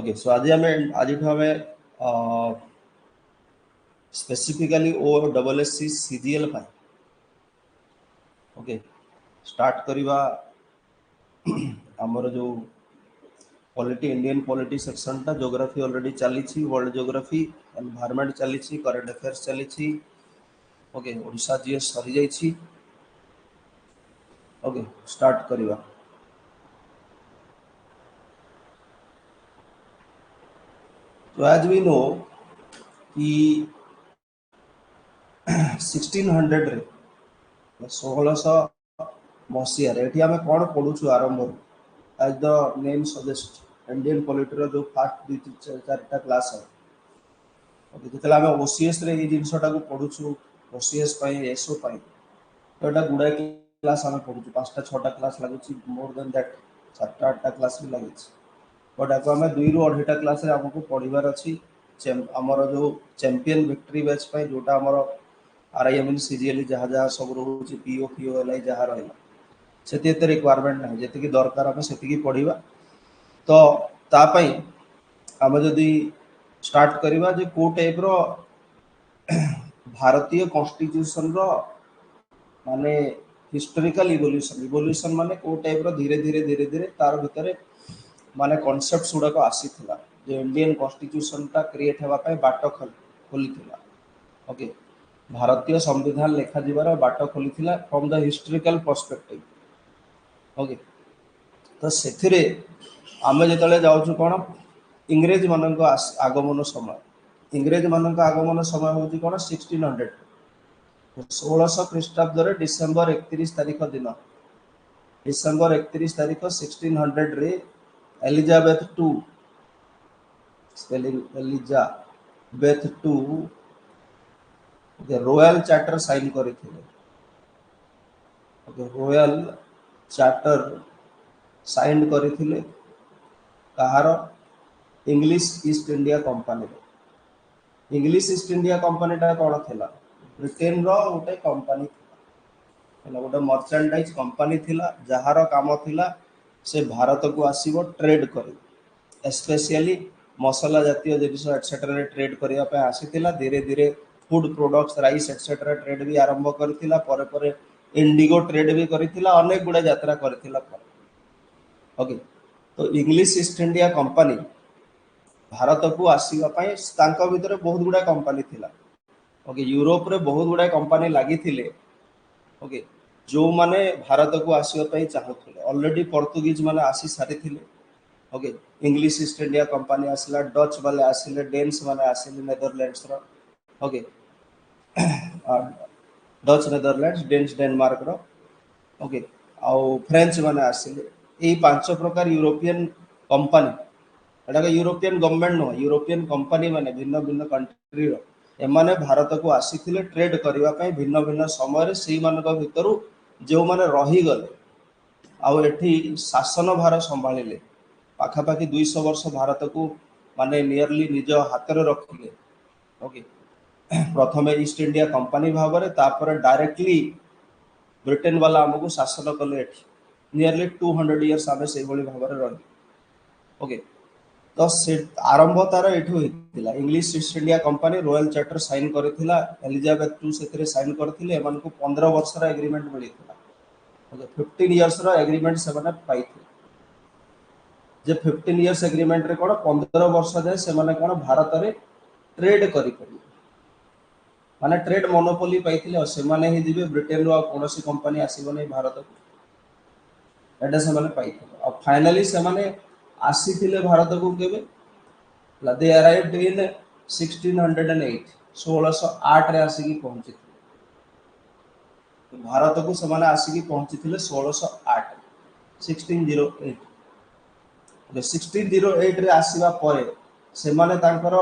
Okay so आज specifically O double S C CGL पाए okay start करवा आमर जो पॉलिटी इंडियन पॉलिटी सेक्शन टा ज्योग्राफी ऑलरेडी चली वर्ल्ड ज्योग्राफी एनवायरनमेंट चली करंट अफेयर्स चली ओके ओडिशा जीएस सरी जाइए ओके स्टार्ट करवा तो एज वी नो कि 1600 रे 1600 मसीह ये आम कौन पढ़ुचु आरंभ as the name suggest Indian polity जो फास्ट चार्टा क्लास है जो आम ओसीएस रे जिनटा पढ़ुचु ओसीएस एसओ तो यहाँ गुड़ाए क्लास आम पढ़ुचु 5टा 6टा क्लास लगुच मोर देन दैट 7टा 8टा क्लास भी लगी बट आपको आम 2 ରୁ 2.5टा क्लास आमको पढ़ार अच्छी आमर जो चैंपियन विक्ट्री बैच जोटा आमर आरआईएमएल सीजीएल जहाँ जहाँ सब रोचे पीओ पीओ एल आई जहाँ रहा से रिक्वायरमेंट ना जी दरकार आम से पढ़ा तो तापाई आम जदि स्टार्ट करवा जो को टाइप रो भारतीय कॉन्स्टिट्यूशन रो माने हिस्टोरिकल इवोल्यूशन इवोल्यूशन माने को टाइप रो धीरे धीरे धीरे धीरे तार भितर माने कॉन्सेप्ट्स गुड़ाक आसीथिला जो इंडियन कॉन्स्टिट्यूशन टा क्रिएट हेबा पय बाट खोलीथिला ओके भारतीय संविधान लेखा जीवार बाट खोलीथिला from the historical perspective okay तो सेथिरे आमे जतले जाउछु कोन इंग्रेज मानक आगमन समय इंग्रेज मानक आगमन समय होची कोन 1600 1600 ख्रीष्टाब्द रे डिसेंबर 31 तारिख दिन डिसेंबर 31 तारिख 1600 रे Elizabeth two spelling Elizabeth two royal charter sign करथिले रॉयल चार्टर साइन करथिले कहार English East India Company English East India Company टा कौन थिला ब्रिटेन रो गोटे कंपनी थिला गोटे मर्चेंडाइज कंपनी थिला जहार काम थिला से भारत को आसीबो ट्रेड करी स्पेशली मसला जातीय जिनिस एटसेट्रा ट्रेड करबा पे आसीथिला धीरे धीरे food products rice etcetera trade भी आरंभ करथिला परे परे इंडिगो ट्रेड भी करथिला अनेक गुडा यात्रा करथिला ओके तो English East India company Bharat को आसीबा पय तांका भितर बहुत गुडा कंपनी थिला ओके यूरोप रे बहुत गुडा कंपनी लागि थिले ओके जो माने भारत को आसीबा पय चाहुथिले ऑलरेडी पोर्तुगीज माने आसी सारी थिले okay English East India Company आसला डच वाले आसिले डेन्स माने आसिले नेदरलैंड्स रो okay Dutch Netherlands Danes Denmark रो ओके आउ फ्रेंच माने आसिले ए 5 प्रकार यूरोपियन कंपनी एटा European government no European company माने भिन्न भिन्न कंट्री रो एमाने भारत को आसीथिले ट्रेड करबा पय भिन्न भिन्न समय रे सेही मानक भितरु जो माने रही गले आउ एठी शासन भार संभाळिले पाखापाखि 200 वर्ष भारत को माने नियरली निज हाथ रे रखिले ओके प्रथम ईस्ट इंडिया कंपनी भाव में तापर डायरेक्टली ब्रिटेन वाला आमको शासन कले नियरली 200 इयर्स आम से भाव में रही ओके तो से आरंभ तार ये English East India Company royal charter sign करथिला एलिजाबेथ टू से साइन करथिले एमान को 15 वर्ष रा एग्रीमेंट मिलिथिला ओके 15 इयर्स रा एग्रीमेंट से माने पाइथिले जे 15 इयर्स एग्रीमेंट रे कोन 15 वर्ष जाय से माने कोन भारत रे ट्रेड करि करि माने ट्रेड मोनोपोली पाइथिले और से माने ही दिबे ब्रिटेन रो कोनोसी कंपनी आसीबो नै भारत को एटा से माने पाइथिले और फाइनली से माने आसीथिले भारत को केबे दे अराइव्ड इन 1608 1608 रे आसी पहुंची भारत को से माने आसी पहुंची 1608 1608 1608 रे आसीबा परे से माने तांकर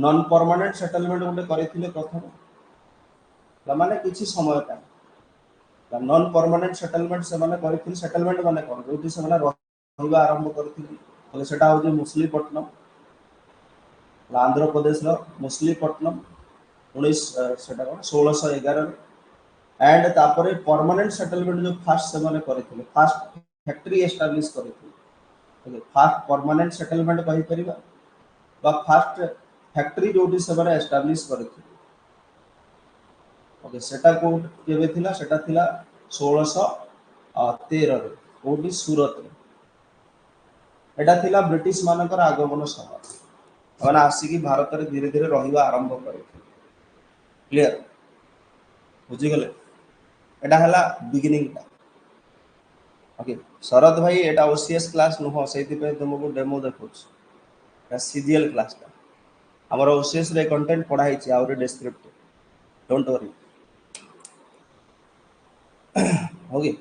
नॉन परमानेंट सेटलमेंट गोटे करथिले प्रथम माने किछि समय का नॉन परमानेंट सेटलमेंट से माने करथिले सेटलमेंट माने कोन जोटी से माने रहबा आरंभ करथिले तो सेटा हो जे मुसलीपट्टनम आंध्र प्रदेश रो मुसलीपट्टनम 19 सेटा कोन 1611 एंड तापरे परमानेंट सेटलमेंट जो फास्ट से माने करथिले फास्ट फैक्ट्री एस्टैब्लिश करथिले ओके फास्ट परमानेंट सेटलमेंट कहि परिबा बा फास्ट फैक्ट्री जोटी से माने एस्टैब्लिश करथि ओके सेटा को केबे थिला सेटा थिला 1613 रे कोटी सूरत रे एटा थिला ब्रिटिश मानकर आगमन समय माने आसी भारत रे धीरे धीरे रहिबा आरंभ करे क्लियर बुझी गले एटा हला बिगिनिंग टा ओके शरद भाई एटा ओसीएस क्लास नुह सेति पे तुमको डेमो देखुछ एटा सीजीएल क्लास टा हमर ओसीएस रे कंटेंट पढाई छी और डिस्क्रिप्टिव डोंट वरी ओके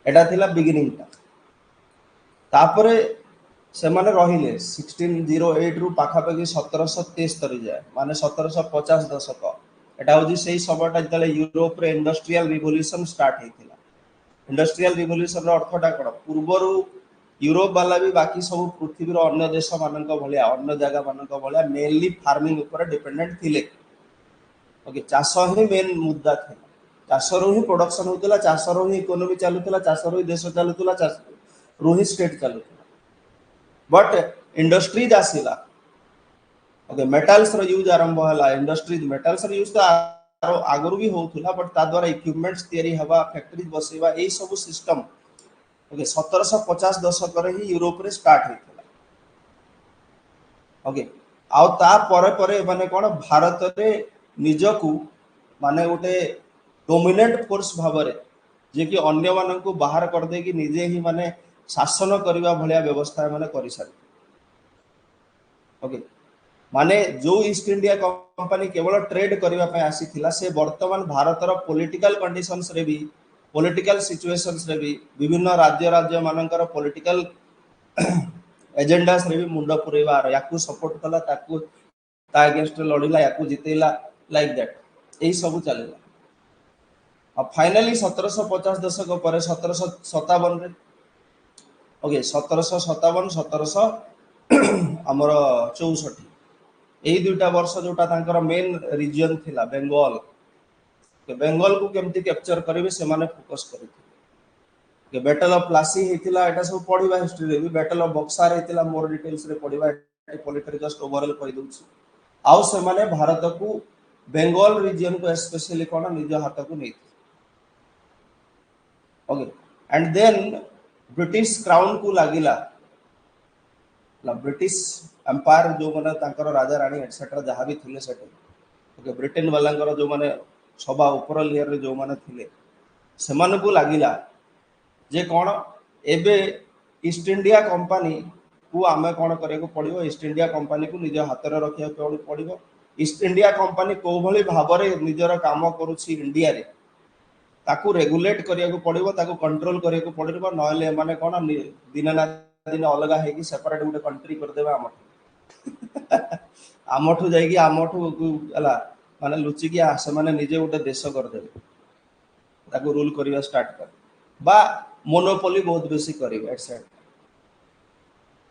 एटा थिला बिगिनिंग टा तापरे से माने रहिले 1608 रु पाखापाखि 1773 जाए माने 1750 दशक एटा होजी सेही समयटा जतले यूरोप रे इंडस्ट्रियल रिवोल्यूशन स्टार्ट हेतिला इंडस्ट्रियल रिवोल्यूशन रो अर्थटा कोन पूर्वरु यूरोप वाला भी बाकी सब पृथ्वी रो अन्य देश मानक भलिया अन्य जगह मानक भलिया मेनली फार्मिंग ऊपर डिपेंडेंट थिले ओके चाष ही मेन मुद्दा था चाष रो ही प्रोडक्शन होतला चाष रो ही इकोनॉमी चालुतला चाष रो ही देश चालुतला चाष रो ही स्टेट चालुतला बट इंडस्ट्रीज आसिला ओके मेटल्स रो यूज आरंभ हला इंडस्ट्रीज मेटल्स रो यूज तो आगरु भी होउथला बट ता द्वारा इक्विपमेंट्स तयारी हवा फैक्ट्रीज बसेवा ए सब सिस्टम ओके 1750 दशक रे ही यूरोप रे स्टार्ट हेतला ओके आउ ता परे परे माने कोन भारत रे निजकू माने गोटे डोमिनेंट फोर्स भाबरे जे कि अन्य मानन को बाहर कर दे कि निजे ही माने शासन करबा भलिया व्यवस्था माने करि सारी ओके माने जो ईस्ट इंडिया कंपनी केवल ट्रेड करबा पे आसी थिला से वर्तमान भारत रो पॉलिटिकल कंडीशंस रे भी पॉलिटिकल सिचुएशंस रे भी विभिन्न राज्य मानकर पॉलिटिकल एजेंडास रे भी मुंडा पुरेबा याकू सपोर्ट कला ताकू ता अगेंस्ट लड़िला याकू जितेला लाइक दैट एही सब चलेला अब फाइनली 1750 दशक पर 1757 रे ओके 1757 1700 हमर 64 एही दुटा वर्ष जोटा तांकर मेन रीजन थिला बंगाल के बंगाल को केमती कैप्चर करिवे से माने फोकस करिवे के बैटल ऑफ प्लासी हेतिला एटा सब पढिबा हिस्ट्री रे भी बैटल ऑफ बक्सार हेतिला मोर डिटेल्स रे पढिबा पॉलिटिकल जस्ट ओवरऑल कहि दउछि आउ से माने भारत को बंगाल रीजन को स्पेशली कोन निज हाथ को नै okay and then British crown को लागिला ब्रिटिश एम्पायर जो माने तांकर राजा रानी एटसेट्रा जहां भी थिले सेटे ओके ब्रिटेन वालांकर जो माने सभा ऊपर लेयर रे जो माने थिले सेमान को लागिला जे कोन एबे ईस्ट इंडिया कंपनी को आमे कोन करे को पड़िबो ईस्ट इंडिया कंपनी को निज हाथ रे रखिया पड़िबो ईस्ट इंडिया कंपनी को भली भाबरे निजर काम करूछि इंडिया रे ताकू रेगुलेट करिया को पड़िबो ताकू कंट्रोल करिया को पड़िबो नहले माने कोन दिन ना दिन अलगा है कि सेपरेट गुटे कंट्री कर देबा आमठू जाई आमठू हला माने लुचि कि से माने निजे गुटे देश कर देबे ताकू रूल करिया स्टार्ट कर बा मोनोपोली बहुत बेसी करिवे एटसेट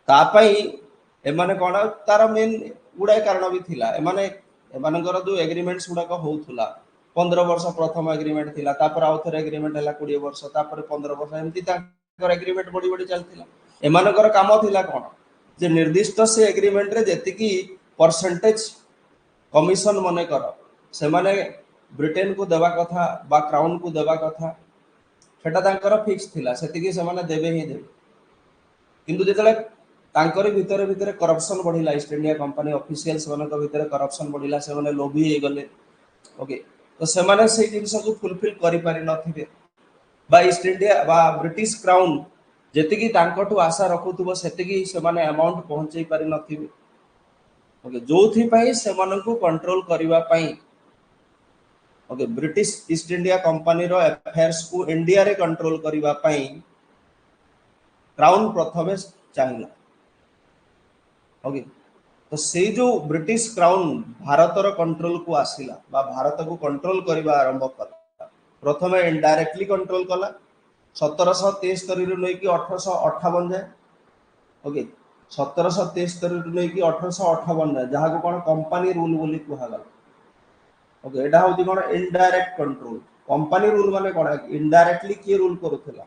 ता पई एमाने कोन तार मेन गुडा कारण भी थिला एमाने एमानकर जो एग्रीमेंट्स गुडा को होउथुला 15 वर्ष प्रथम एग्रीमेंट थिला तापर आउथर एग्रीमेंट हला 20 वर्ष तापर 15 वर्ष एमती ताकर एग्रीमेंट बड़ी बड़ी चलथिला एमानकर काम थिला कोन जे निर्दिष्ट से एग्रीमेंट रे जेति की परसेंटेज कमिशन मने कर से माने ब्रिटेन को देवा कथा बा क्राउन को देवा कथा सेटा तांकर फिक्स थिला सेति की से माने देबे ही देबे किंतु जेतले तांकर भीतर भीतर करप्शन बढ़िला ईस्ट इंडिया कंपनी ऑफिशियल्स मानक भीतर करप्शन बढ़िला से माने लोभी हे गले ओके तो से माने से जिंस को फुलफिल करि पारि नथिबे बा ईस्ट इंडिया बा ब्रिटिश क्राउन जेति की तांकटू आशा रखुथबो सेति की से माने अमाउंट पहुंचै पारि नथिबे ओके जोथि पई से मानन को कंट्रोल करिवा पई okay British East India Company रो अफेयर्स को इंडिया रे कंट्रोल करिवा पई क्राउन प्रथमे चाहिला ओके तो से जो ब्रिटिश क्राउन भारत रो कंट्रोल को आसिला बा भारत को कंट्रोल करिवा आरंभ कला प्रथमे इनडायरेक्टली कंट्रोल कला 1773 रु नै कि 1858 जाए ओके 1773 रु नै कि 1858 जाए जहा को कोन कंपनी रूल बोली कुहा गला ओके एटा होती कोन इनडायरेक्ट कंट्रोल कंपनी रूल माने कोन इनडायरेक्टली के रूल करूथला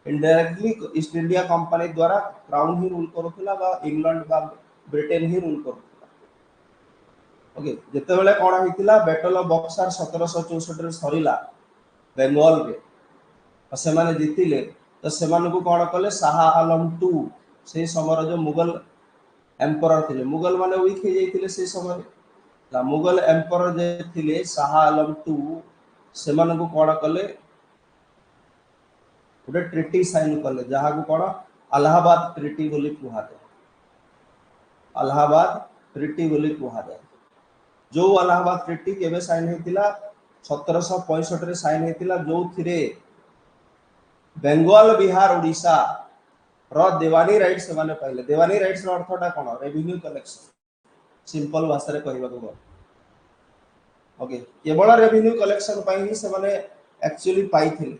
इनडायरेक्टली ईस्ट इंडिया कंपनी द्वारा क्राउन ही रूल करूथला बा इंग्लैंड बा ब्रिटेन ही रूल कर ओके जिते बेले कौन होता बैटल ऑफ बक्सार 1764 रे सरीला बेंगल रे से माने जीतिले तो से कौन कले शाह आलम टू से समय जो मुगल एम्परर थे मुगल माने वीक हो जाते से समय मुगल एम्परर जे थिले शाह आलम टू से कौन कले गोटे ट्रिटी साइन कले जहाँ को कौन अलाहाबाद ट्रिटी बोली कहुए अलाहाबाद ट्रिटी बोली कहुए जो अलाहाबाद ट्रिटी केवे साइन होता 1765 रे साइन होता जो थिरे बेंगल बिहार ओडिशा रो देवानी राइट्स से माने पाइले देवानी राइट्स रो अर्थटा कोन रेवेन्यू कलेक्शन सिंपल भाषा रे कहबा को ओके केवल रेवेन्यू कलेक्शन पई ही से माने एक्चुअली पाइथिले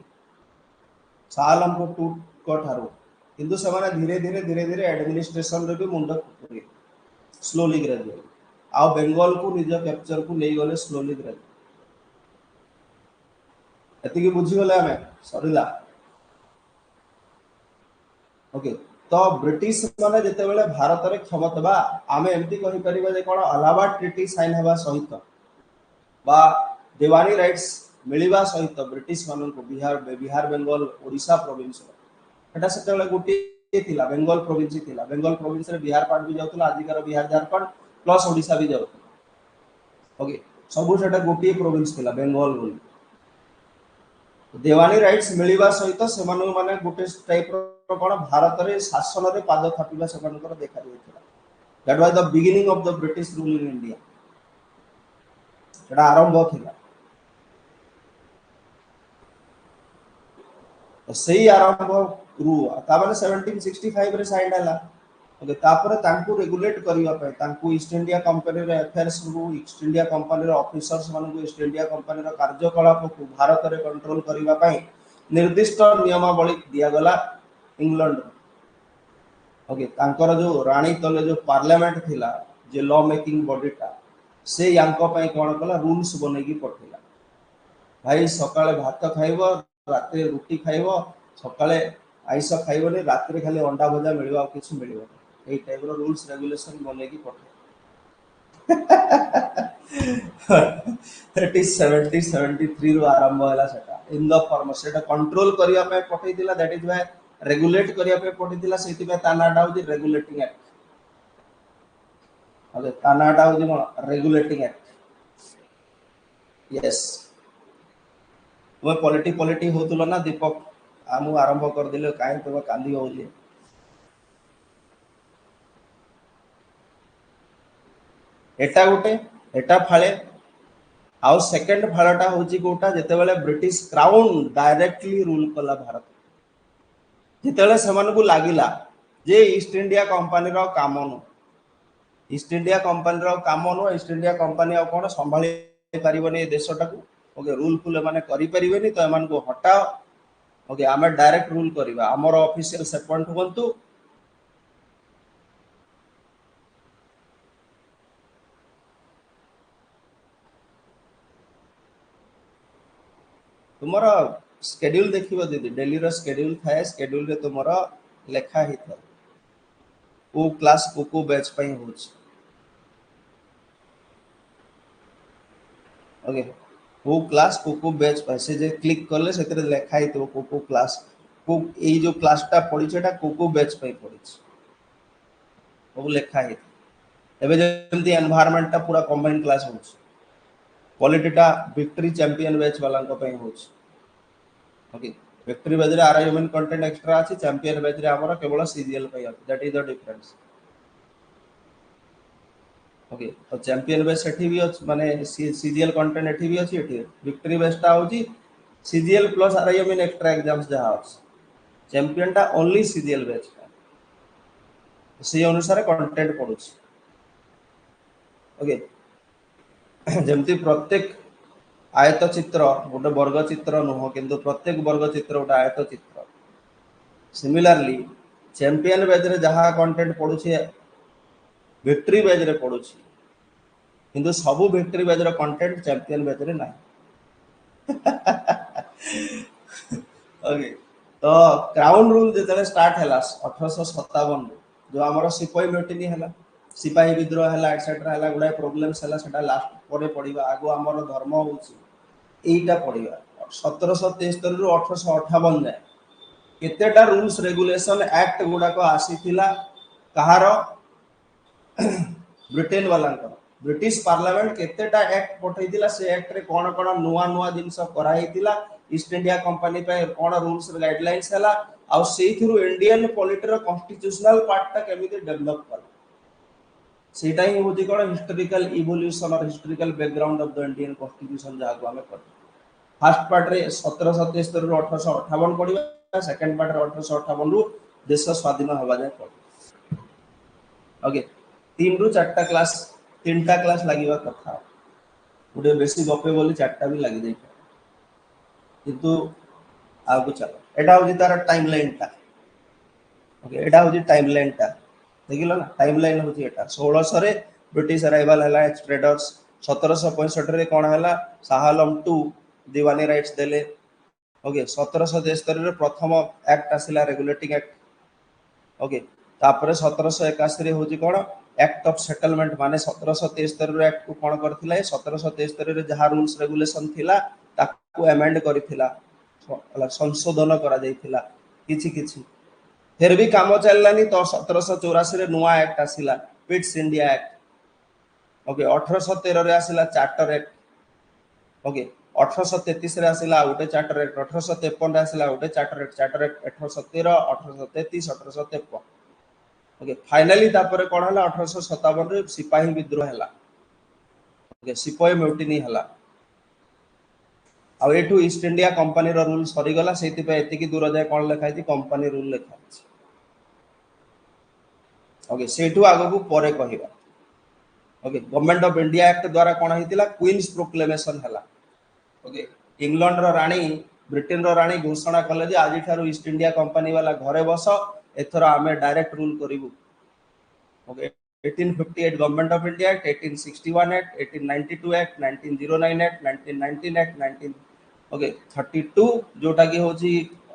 सालम को टू को ठारो किंतु से माने धीरे धीरे एडमिनिस्ट्रेशन रे भी मुंड करे स्लोली ग्रेजुअली आ बेंगल को निज कैप्चर को ले गले स्लोली ग्रेजुअली एति की बुझी गले हमें सरीला ओके तो ब्रिटिश माने जते बेले भारत रे क्षमता बा आमे एमती कहि परिबा जे कोन अलाहाबाद ट्रिटी साइन हेबा सहित बा देवानी राइट्स मिलिबा सहित ब्रिटिश मानन को बिहार बेंगल ओडिशा प्रोविंस एटा सेते बेले गुटी थिला बेंगल प्रोविंस रे बिहार पार्ट भी जाउतला आजिकार बिहार झारखंड प्लस ओडिशा भी जाउतला ओके सबु सेटा गुटी प्रोविंस थिला बेंगल बोली देवानी राइट्स मिलिबा सहित से माने गोटे टाइप रो कोन भारत रे शासन रे पाद थापिबा से मानकर देखा दिथिला that was the beginning of the British rule in India एटा आरंभ थिला तो सही आरंभ रू ता माने 1765 रे साइन हला ओके तापर तांकू रेगुलेट करिवा पे तांकू ईस्ट इंडिया कंपनी रे अफेयर्स रू ईस्ट इंडिया कंपनी रो ऑफिसर्स मानकू ईस्ट इंडिया कंपनी रो कार्यकलाप को भारत रे कंट्रोल करिवा पे निर्दिष्ट नियमावली दिया गला इंग्लैंड ओके तांकर जो रानी तले जो पार्लियामेंट थिला जे लॉ मेकिंग बॉडीटा से यांको पे कोन कला रूल्स बनेगी पठेला भाई सकाळे भात खाइबो रात्रि रुटी खाइबो सकाळे आइस खाइबोनी रात्रि खाली अंडा भजा मिलबा किछ मिलबो ए टाइप रो रूल्स रेगुलेशन बनेगी पठे दैट इज 1773 रो आरंभ होला सेटा इन द फॉर्म सेटा कंट्रोल करिया पे पठै दिला दैट इज व्हाई रेगुलेट करिया पे पठै दिला सेति पे तानाडा होजी रेगुलेटिंग एक्ट ओके तानाडा होजी रेगुलेटिंग एक्ट यस वो पॉलिटी होतलो ना दीपक आमु आरंभ कर दिले काहे तो कांदी होली एटा गोटे एटा फाळे आउ सेकंड फाळटा होची गोटा जते बेले ब्रिटिश क्राउन डायरेक्टली रूल कला भारत जते बेले समान को लागिला जे ईस्ट इंडिया कंपनी रो काम नो ईस्ट इंडिया कंपनी रो काम नो ईस्ट इंडिया कंपनी आ कोन संभाली परिबनी देशटा को ओके रूल फुल माने करि परिबनी तो एमान को हटाओ ओके आमे डायरेक्ट रूल करिबा हमर ऑफिशियल सेपॉइंट होंतु तुम्हारा शेड्यूल देखिबो दीदी डेली रो शेड्यूल थाए शेड्यूल रे तुम्हारा लेखा ही था ओ क्लास को बैच पई होछ ओके वो क्लास को बैच पैसे जे क्लिक करले सेतरे लेखा ही तो को क्लास को ए जो क्लासटा पड़ी छेटा को बैच पई पड़ी वो लेखा ही एबे जेमती एनवायरनमेंट ता पूरा कंबाइंड क्लास होछ क्वालिटीटा विक्ट्री चैंपियन बैच वाला को पई होछ ओके विक्ट्री बैच रे आरआईएमएन कंटेंट एक्स्ट्रा अछि चैंपियन बैच रे हमर केवल सीजीएल पई that is the difference okay तो चैंपियन बैच सेठी भी अछि माने सीजीएल कंटेंट एठी भी अछि एठी विक्ट्री बैचटा होची सीजीएल प्लस आरआईएमएन एक्स्ट्रा एग्जाम्स जहा अछि चैंपियन टा ओनली सीजीएल बैच से अनुसार कंटेंट पडुछि ओके जेमती प्रत्येक आयत चित्र गोटे वर्ग चित्र नुह किंतु प्रत्येक वर्ग चित्र गोटे आयत चित्र सिमिलरली चैंपियन बैच रे जहा कंटेंट पडुछि विक्ट्री बैच रे पडुछि किंतु सबु विक्ट्री बैच रो कंटेंट चैंपियन बैच रे नाही ओके तो क्राउन रूल जेतले स्टार्ट हला 1857 जो हमर सिपाही मेटिनी हला सिपाही विद्रोह है एटसेट्रा है गुड़ाए प्रोब्लेम्स है सेटा लास्ट पर पढ़ा आगो आमर धर्म होईटा पढ़ा 1773 रु 1858 जाए केतेटा रूल्स रेगुलेशन एक्ट गुड़ाक आसीथिला कहार ब्रिटेन वाला ब्रिटिश पार्लियामेंट केतेटा एक्ट पठेइतिला से एक्ट रे कोन कोन नुआ नुआ जिंस कराइतिला ईस्ट इंडिया कंपनी पे कोन रूल्स गाइडलाइंस हला आ सेइथिरु इंडियन पॉलिटी रो कॉन्स्टिट्यूशनल पार्ट ता केमिति डेवलप कला सेटा ही होजी कोन हिस्टोरिकल इवोल्यूशन और historical background of the Indian constitution जाको हमें कर फर्स्ट पार्ट रे 1777 रु 1858 पढिबा सेकंड पार्ट रे 1858 रु देश स्वाधीन हवा जाय पड़ ओके 3 रु 4टा क्लास 3टा क्लास लागिबा कथा गुडे बेसी गपे बोली 4टा भी लागि जाय किंतु आगु चलो एटा होजी तार टाइमलाइन ता ओके एटा होजी टाइमलाइन ता देखिलो ना टाइमलाइन होजी एटा 1600 रे ब्रिटिश अराइवल हला ट्रेडर्स 1765 रे कोन हला शाह आलम 2 दीवानी राइट्स देले ओके 1773 रे प्रथम एक्ट आसिला रेगुलेटिंग एक्ट ओके तापर 1781 रे होजी कोन एक्ट ऑफ सेटलमेंट माने 1773 रे एक्ट को कोन करथिला 1773 रे जहा रूल्स रेगुलेशन थिला ताकू अमेंड करथिला संशोधन करा जाइथिला किछि किछि फिर भी काम चललानी तो 1784 रे नुआ एक्ट आसिला पिट्स इंडिया एक्ट ओके 1813 रे आसिला चार्टर एक्ट ओके 1833 रे आसिला उटे चार्टर एक्ट 1853 रे आसिला उटे चार्टर एक्ट 1813 1833 1853 ओके फाइनली तापर कोन हला 1857 रे सिपाही विद्रोह हला ओके सिपाही म्यूटिनी हला आ एठू ईस्ट इंडिया कंपनी रो रूल सरी गला सेति पे एति की दूर जाय कोन लिखाई थी कंपनी रूल लिखा अछि ओके सेठू आगो को परे कहिबा okay government of India act द्वारा कोन हितिला क्वीन्स प्रोक्लेमेशन हला ओके इंग्लैंड रो रानी ब्रिटेन रो रानी घोषणा कले जे आजि थारो ईस्ट इंडिया कंपनी वाला घरे बस एथरा हमें डायरेक्ट रूल करिवु okay 1858 government of India act 1861 act 1892 act 1909 act 1919 act 19 okay 32 जोटा की होची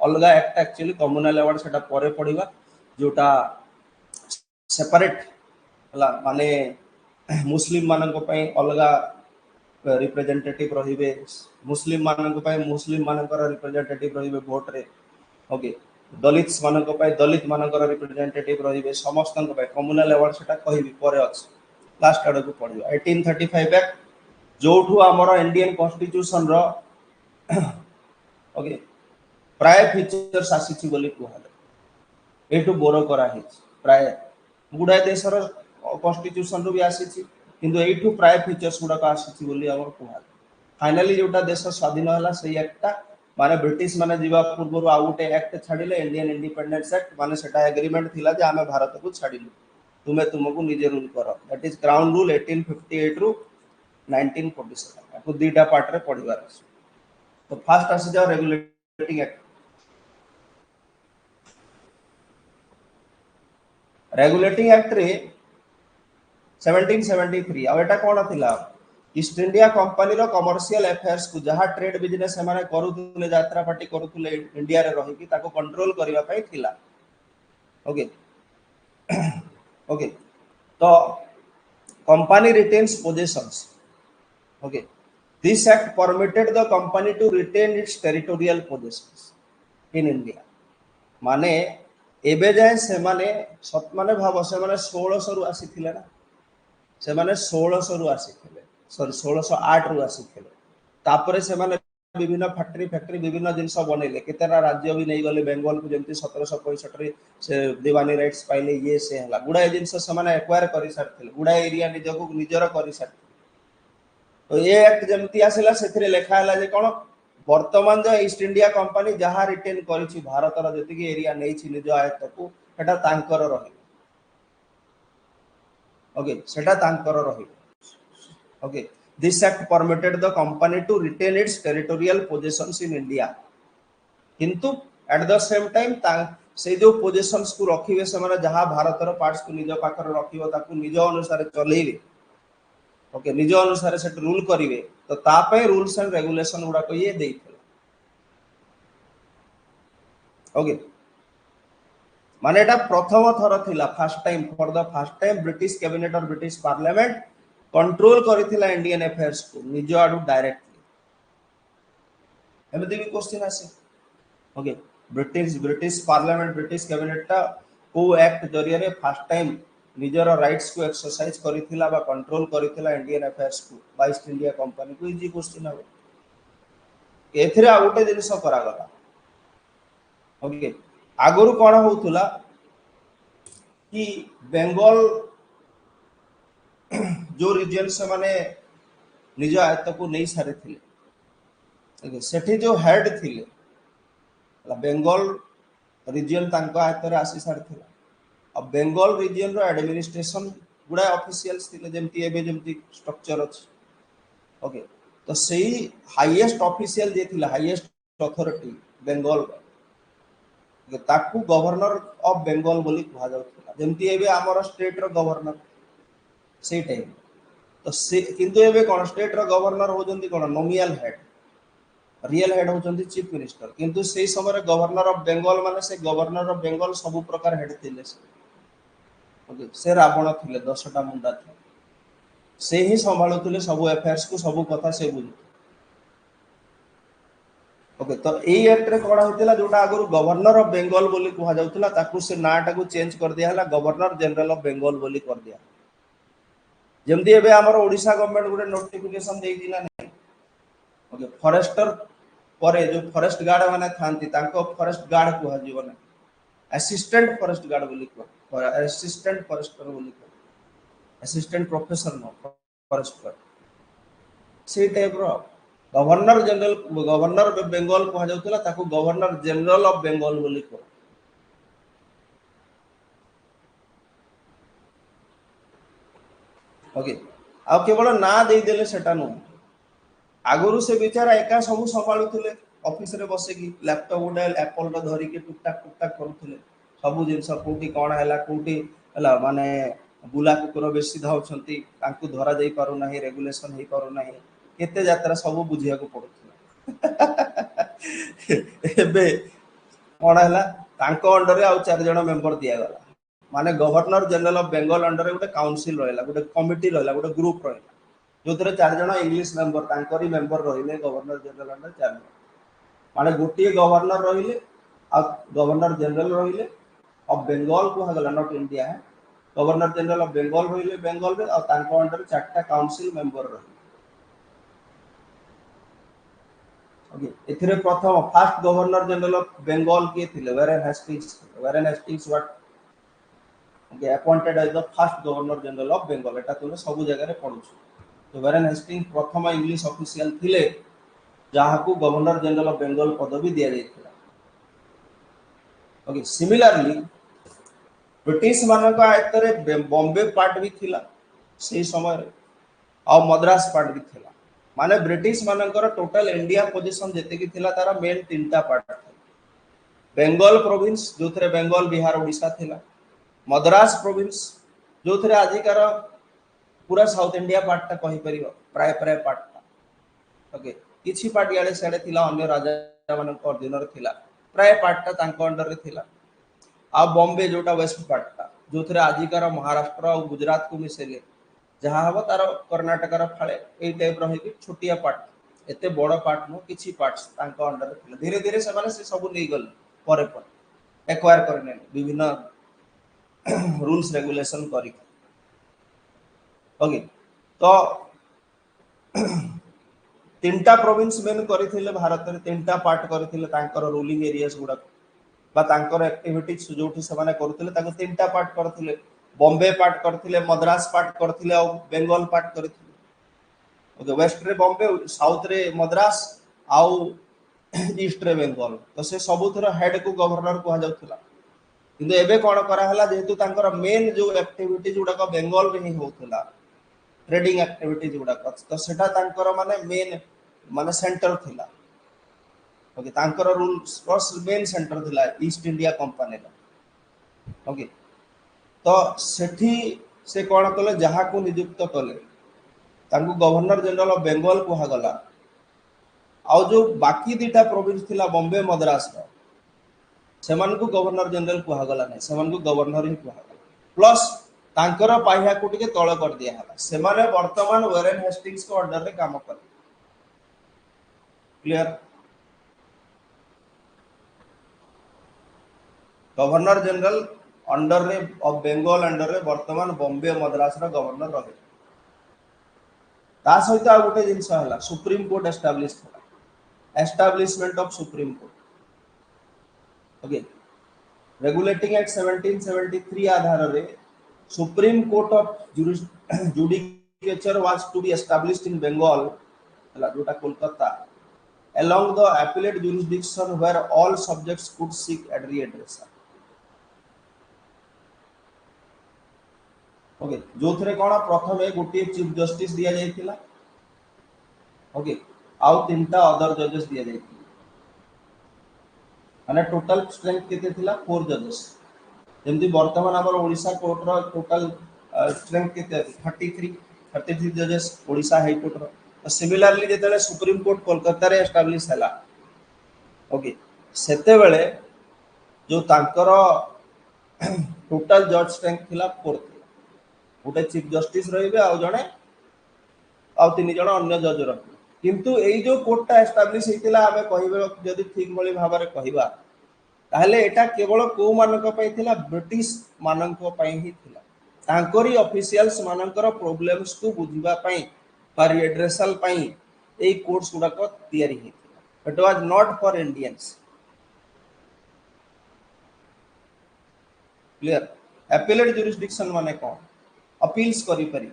अलगा एक्ट एक्चुअली कम्युनल अवार्ड सेटा परे पड़िबा जोटा सेपरेट हला माने मुस्लिम मानन को पई अलगा रिप्रेजेंटेटिव रहिबे मुस्लिम मानन को पई मुस्लिम मानकर रिप्रेजेंटेटिव रहिबे वोट रे ओके दलित मानन को पई दलित मानकर रिप्रेजेंटेटिव रहिबे समस्त को पई कम्युनल अवार्ड सेटा कहिबी परे अछि लास्ट आड को पड़िबा 1835 एक्ट जोठू हमर इंडियन कॉन्स्टिट्यूशन रो ओके प्राय फीचर्स आसीची बोली कुहाले एटू बोरो करा हिच प्राय गुडा देशर कॉन्स्टिट्यूशन रो भी आसीची किंतु एटू प्राय फीचर्स गुडा का आसीची बोली हमर कुहाले फाइनली जोटा देश स्वाधीन हला सही एकटा माने ब्रिटिश माने जीवा पूर्व आ उटे एक्ट छाडिले इंडियन इंडिपेंडेंस एक्ट माने सेटा एग्रीमेंट थिला जे आमे भारत को छाडिलु तुमे तुमको निजे रूल करो दैट इज क्राउन रूल 1858 रु 1947 को दीटा पार्ट रे पढिबार अछि तो फर्स्ट आसी जाओ रेगुलेटिंग एक्ट रेगुलेटिंग एक्ट रे 1773 अब एटा कोन थिला ईस्ट इंडिया कंपनी रो कमर्शियल अफेयर्स को जहा ट्रेड बिजनेस माने करूथले यात्रा पार्टी करूथले इंडिया रे रही कि ताको कंट्रोल करिवा पई थिला ओके ओके तो company retains positions okay this act permitted the company to retain its territorial positions in India माने एबे जाय से माने सत माने भाव से माने 1600 रु आसीथिले ना से माने 1600 रु आसीथिले सॉरी 1608 रु आसीथिले तापरे से माने विभिन्न फैक्ट्री विभिन्न जिंस बनेले केतेरा राज्य भी नहीं गले बेंगल को जेंति 1765 रे से दीवानी राइट्स पाइले ये से हला गुडा जिंस से माने एक्वायर करि सारथिले गुडा एरिया निजको निजर करि सारथिले तो ये एक्ट जेंति आसिला सेथिरे लेखा हला जे कोन वर्तमान जो ईस्ट इंडिया कंपनी जहा रिटेन करिछि भारत रो जति एरिया नै छि निज आयत को सेटा तांकर रहि ओके सेटा तांकर रहि okay this act permitted the company to retain its territorial positions in India किंतु एट द सेम टाइम से जो पोजीशंस को रखिबे से माने जहा भारत रो पार्ट्स को निज पाखर रखिबो ताकू निज अनुसार चलेइबे ओके निज अनुसार सेट रूल करिवे तो ता पे रूल्स एंड रेगुलेशन उडा को ये देइथले ओके माने एटा प्रथम थर थिला first time for the first time British cabinet और ब्रिटिश पार्लियामेंट कंट्रोल करिथिला इंडियन अफेयर्स को निज आडू डायरेक्टली एमति भी क्वेश्चन आसे okay British parliament British cabinet टा को एक्ट जरिया रे फर्स्ट टाइम निजर राइट्स को एक्सरसाइज करिथिला बा कंट्रोल करिथिला इंडियन अफेयर्स को ईस्ट इंडिया कंपनी को इजी क्वेश्चन हो एथिरे आ गोटे जिनिस करा गला ओके आगुरु कोन होउथुला कि बेंगल जो रीजन से माने निज आयत्त को नहीं सारी थिले सेठी जो हेड थिले बेंगल रीजन तांको आयत्त रे आसी सारी थिला अब बेंगल रीजन रो एडमिनिस्ट्रेशन गुडा ऑफिशियल्स थिले जेमती एबे जेमती स्ट्रक्चर अछि ओके तो सेही हाईएस्ट ऑफिशियल जे थिला हाईएस्ट अथॉरिटी बेंगल ताकू गवर्नर ऑफ बेंगल बोली कहा जाउथला जेमती एबे हमर स्टेट रो गवर्नर से टाइम तो से किंतु एबे कोन स्टेट रो गवर्नर हो जंती कोन नोमिनल हेड रियल हेड हो जंती चीफ मिनिस्टर किंतु से समय गवर्नर ऑफ बेंगल माने से गवर्नर ऑफ बेंगल सब प्रकार हेड थिले ओके से रावण थिले 10 टा मुंडा थे से ही संभाळुथिले सब अफेयर्स को सब कथा से बुझु ओके तो एई एक्ट रे कोन होतिला जोटा आगु गवर्नर ऑफ बेंगल बोली कहा जाउथिला ताकू से नाटा को चेंज कर दिया हला गवर्नर जनरल ऑफ बेंगल बोली कर दिया जमती एबे हमर ओडिसा गवर्नमेंट गुडे नोटिफिकेशन देई दिना नै ओके फॉरेस्टर परे जो फॉरेस्ट गार्ड माने थांती तांको फॉरेस्ट गार्ड को हजिबो नै असिस्टेंट फॉरेस्ट गार्ड बोली को असिस्टेंट फॉरेस्टर बोली को असिस्टेंट प्रोफेसर नो फॉरेस्टर से टाइप रो गवर्नर बेंगल कहा जाउतला ताको गवर्नर जनरल ऑफ बेंगल बोली को ओके आ केवल ना दे देले सेटा नो आगुरु से बेचारा एका सब संभाळुथिले ऑफिस रे बसे की लैपटॉप उडा एप्पल रो धरि के टुकटाक करूथिले सब जिंस कोठी कोन हैला कोठी हला माने बुला कुकुर बेसी धाउछंती तांकु धरा जाई पारु नाही रेगुलेशन हे पारु नाही केते यात्रा सब बुझिया को पड़ुथिला एबे कोन हैला तांको अंडर रे आ चार जण मेंबर दिया गला माने governor general of Bengal under गोटे काउंसिल रहला गोटे कमिटी रहला गोटे ग्रुप रहला जोतरे चार जण इंग्लिश मेंबर तांकरी मेंबर रहिले गवर्नर जनरल अंडर चार माने गोटे गवर्नर रहिले आ गवर्नर जनरल रहिले ऑफ बेंगल को हगला नॉट इंडिया है गवर्नर जनरल ऑफ बेंगल रहिले बेंगल रे आ तांको अंडर चारटा काउंसिल मेंबर रहिले ओके एथिरे प्रथम first governor general of Bengal के थिले Warren Hastings what okay appointed as the first governor general of Bengal एटा तुमे सब जगह रे पढु तो वेरेन हेस्टिंग प्रथम इंग्लिश ऑफिशियल थिले जहां को गवर्नर जनरल ऑफ बेंगल पदवी दिया जायतिला ओके सिमिलरली ब्रिटिश मानक आयत्त रे बॉम्बे पार्ट भी थिला से समय रे आ मद्रास पार्ट भी थिला माने ब्रिटिश मानकर टोटल इंडिया पोजीशन जेते की थिला तारा मेन तीनटा पार्ट बेंगल प्रोविंस जो थरे बेंगल बिहार ओडिशा थिला मद्रास प्रोविंस जो थरे आजिकार पूरा साउथ इंडिया पार्ट ता कहि परिबो प्राय प्राय पार्ट ता ओके किछि पार्ट याले सेडे थिला अन्य राजा मानक अधीन रे थिला प्राय पार्ट ता तांको अंडर रे थिला आ बॉम्बे जोटा वेस्ट पार्ट ता जो थरे आजिकार महाराष्ट्र और गुजरात को मिसेले जहां हबो तार कर्नाटक रा फाळे ए टाइप रहे कि छोटिया पार्ट एते बड़ पार्ट नो किछि पार्ट्स तांको अंडर रे थिला धीरे धीरे से माने से सब नै गल परे पर एक्वायर करने विभिन्न रूल्स रेगुलेशन करी ओके तो तीनटा प्रोविंस मेन करथिले भारत रे तीनटा पार्ट करथिले तांकर रूलिंग एरियास गुडा बा तांकर एक्टिविटीज जोठी से माने करथिले ताको तीनटा पार्ट करथिले बॉम्बे पार्ट करथिले मद्रास पार्ट करथिले और बेंगल पार्ट करथिले ओके वेस्ट रे बॉम्बे साउथ रे मद्रास आउ ईस्ट रे बेंगल तो से सबुथर हेड को गवर्नर को जाउथला किंतु एबे कोन करा हला जेतु तांकर मेन जो एक्टिविटी जोडा को बेंगल रे ही होतला ट्रेडिंग एक्टिविटी जोडा तो सेटा तांकर माने मेन माने सेंटर थिला ओके तांकर रूल्स प्लस मेन सेंटर थिला ईस्ट इंडिया कंपनी ला ओके तो सेठी से कोन कले जहा को नियुक्त कले तांको गवर्नर जनरल ऑफ बेंगल को हागला आ जो बाकी दीटा प्रोविंस थिला बॉम्बे मद्रास रो सेमानकु गवर्नर जनरल कुहागला नहीं, सेमानकु गवर्नर ही कुहागला। प्लस तांकर पाहिया को टिके तळ कर दिया हला, सेमाने वर्तमान वेरेन हेस्टिंग्स को अंडर रे काम कर। Clear? Governor general under ray of Bengal under रे वर्तमान बॉम्बे मद्रास रा गवर्नर रहे। ता सहित आ गोटे जिंस हला सुप्रीम कोर्ट एस्टैब्लिश हला, establishment of supreme court. Okay, regulating act 1773 आधार रे supreme court of judicature was to be established in Bengal हला, जोटा Kolkata, along the appellate jurisdiction where all subjects could seek redress। Okay, जो थरे कोना प्रथम ए गोटे चीफ जस्टिस दिया जाइथिला। ओके, आउ तीनटा अदर जजेस दिया जाइथिला, माने टोटल स्ट्रेंथ केते थिला 4 जजेस। जेमति वर्तमान हमर ओडिसा कोर्ट रो टोटल स्ट्रेंथ केते 33 जजेस ओडिसा हाई कोर्ट रो। तो सिमिलरली जेतेले सुप्रीम कोर्ट कोलकाता रे एस्टैब्लिश हला, ओके, सेते बेले जो तांकर टोटल जज स्ट्रेंथ थिला 4 थिला। गोटे चीफ जस्टिस रहिबे आ जणे आ तीन जण अन्य जज रहिबे। किंतु एई जो कोर्टटा एस्टैब्लिश हेतिला हमें कहिबे जदि ठीक भली भाबरे कहिबा ताहले एटा केवल को मानक पई थिला, ब्रिटिश मानक पई ही थिला। तांकरी ऑफिशियल्स मानकर प्रॉब्लम्स को बुझिबा पई पर एड्रेसल पई एई कोर्ट्स गुडा को तयारी हेतिला। It was not for Indians. Clear? Appellate jurisdiction माने कोन? अपील्स करी परी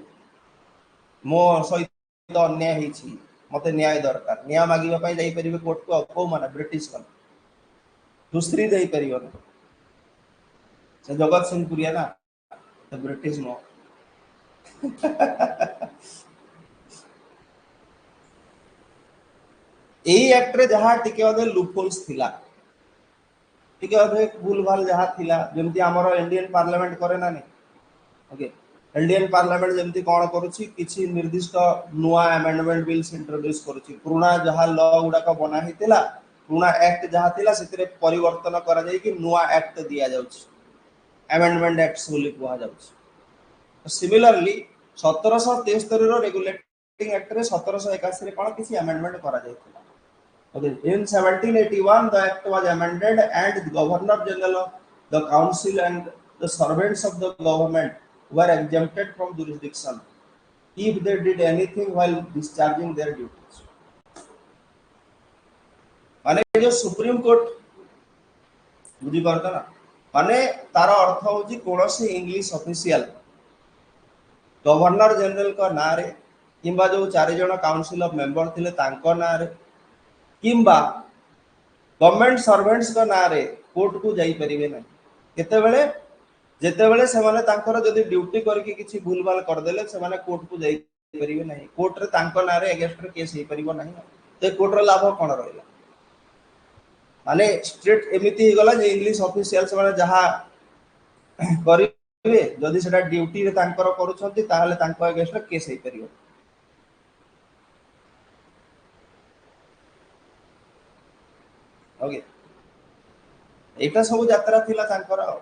मो सहित अन्याय हेछि, मते न्याय दरकार, न्याय मागिबा पई जाई परिबे कोर्ट को। को माने ब्रिटिश माने दूसरी दे परिबो ना, से जगत सिंह पुरिया ना, तो ब्रिटिश नो। एई एक्ट रे जहा टिके अदे लूपहोल्स थिला, टिके अदे भूल भाल जहा थिला, जेमति हमर इंडियन पार्लियामेंट करे ना नहीं। ओके, इंडियन पार्लियामेंट जेमति कोन करूछि, किछि निर्दिष्ट नुआ अमेंडमेंट बिल्स इंट्रोड्यूस करूछि। पुराना जहा लॉ गुडा को बना हितिला, पुराना एक्ट जहा थिला सेतिरे परिवर्तन करा जाय कि नुआ एक्ट दिया जाउछि, अमेंडमेंट एक्ट्स बोली कुहा जाउछि। सिमिलरली 1773 रो रेगुलेटिंग एक्ट रे 1781 रे कोन किछि अमेंडमेंट करा जायतिला। Okay, in 1781 the act was amended and the governor general of the council and the servants of the government were exempted from jurisdiction if they did anything while discharging their duties। माने जो supreme court बुझी पारता ना, माने तार अर्थ होची कोनोसी English official governor general का ना रे किंबा जो 4 जण काउंसिल ऑफ मेंबर थिले तांको ना रे किंबा गवर्नमेंट सर्वेंट्स का ना रे कोर्ट को जाई परिबे ना। केते बेले जेते बेले से माने तांकर जदी ड्यूटी करके किछि भूलभाल कर देले से माने कोर्ट को जाई परिबे नाही, कोर्ट रे तांको ना रे अगेंस्ट रे केस हे परिबो नाही। ते कोर्ट रे लाभ कोन रहइला, माने स्ट्रेट एमिति ही गला जे इंग्लिश ऑफिशियल्स माने जहा करिवे जदी सेटा ड्यूटी रे तांकर करूछंती ताहले तांको अगेंस्ट रे केस हे परिबो। ओके, एटा सब यात्रा थिला तांकर।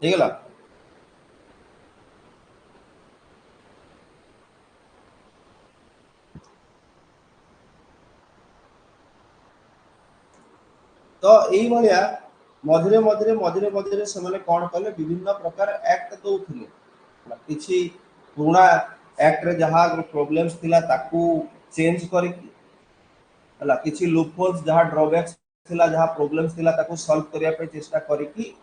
ठीक है। तो यही भाया मझे मझे मझे मझे से कौन कले विभिन्न प्रकार एक्ट दौले किसी पुराना एक्ट रे जहाँ प्रोब्लेम्स थिला ताकू चेंज करला, किसी लूपहोल्स जहाँ ड्रॉबैक्स थिला जहाँ प्रोब्लेम्स थिला ताकू सॉल्व करिया पे चेष्टा करिकी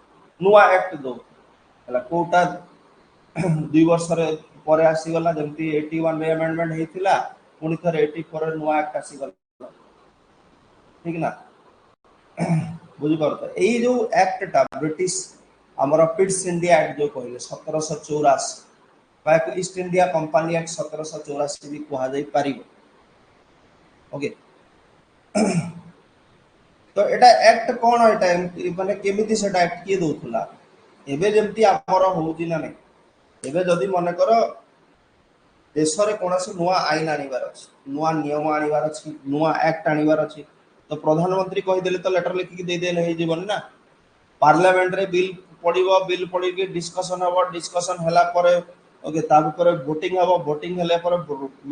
नुआ एक्ट दौला। कोटा 2 वर्ष रे परे आसी गला, जमती 81 रे अमेंडमेंट हेतिला, पुनी थरे 84 रे नुआ एक्ट आसी गला। ठीक ना, बुझी पारता यही जो एक्टा ब्रिटिश आमर पिट्स इंडिया एक्ट जो कहले 1784 ईस्ट इंडिया कंपनी एक्ट 1784 भी कह जाई पारिबो। ओके तो एटा एक्ट कौन एटा माने केमिति सेटा एक्ट किए दउथुला एबे जेमति हमर होउची ना नै एबे जदि मन कर देश रे कोनोसी नुआ आईन आनिबार अछि नुआ नियम आनिबार अछि नुआ एक्ट आनिबार अछि तो प्रधानमंत्री कहि देले तो लेटर लिखि दे देले हे जीवन ना पार्लियामेंट रे बिल पड़ी के डिस्कशन हबो डिस्कशन हला पर ओके ताब पर वोटिंग हबो वोटिंग हले पर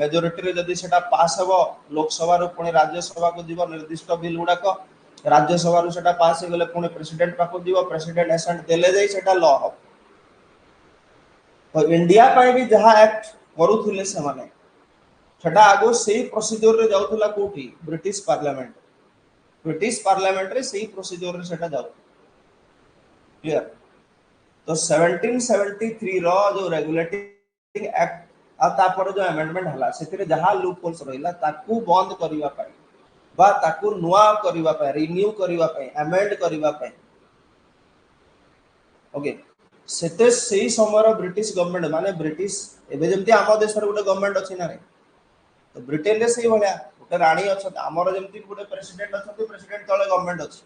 मेजॉरिटी रे जदि सेटा पास हबो लोकसभा रो पुणी राज्यसभा को जीव निर्दिष्ट बिल गुडा को राज्यसभा रो सेटा पास हे गले पुणी प्रेसिडेंट पाको जीव प्रेसिडेंट एसेंट देले जाई सेटा लॉ हो तो इंडिया पाए भी जहां एक्ट करूथिले से माने सेटा आगो सेही प्रोसीजर रे जाउथला कोठी ब्रिटिश पार्लियामेंट रे सेही प्रोसीजर रे सेटा जाउ क्लियर तो 1773 रो जो रेगुलेटिंग एक्ट आ तापर जो अमेंडमेंट हला सेतिरे जहां लूप होल्स रहिला ताकू बंद करिवा पाई बा ताकू नुआ करिवा पाई रिन्यू करिवा पाई अमेंड करिवा पाई ओके सेते सेही समय ब्रिटिश गवर्नमेंट माने ब्रिटिश एबे जेमति आम देश रे गोटे गवर्नमेंट अछि ना रे तो ब्रिटेन रे सेही भलिया गोटे रानी अछि हमर जेमति गोटे प्रेसिडेंट अछि प्रेसिडेंट तळे गवर्नमेंट अछि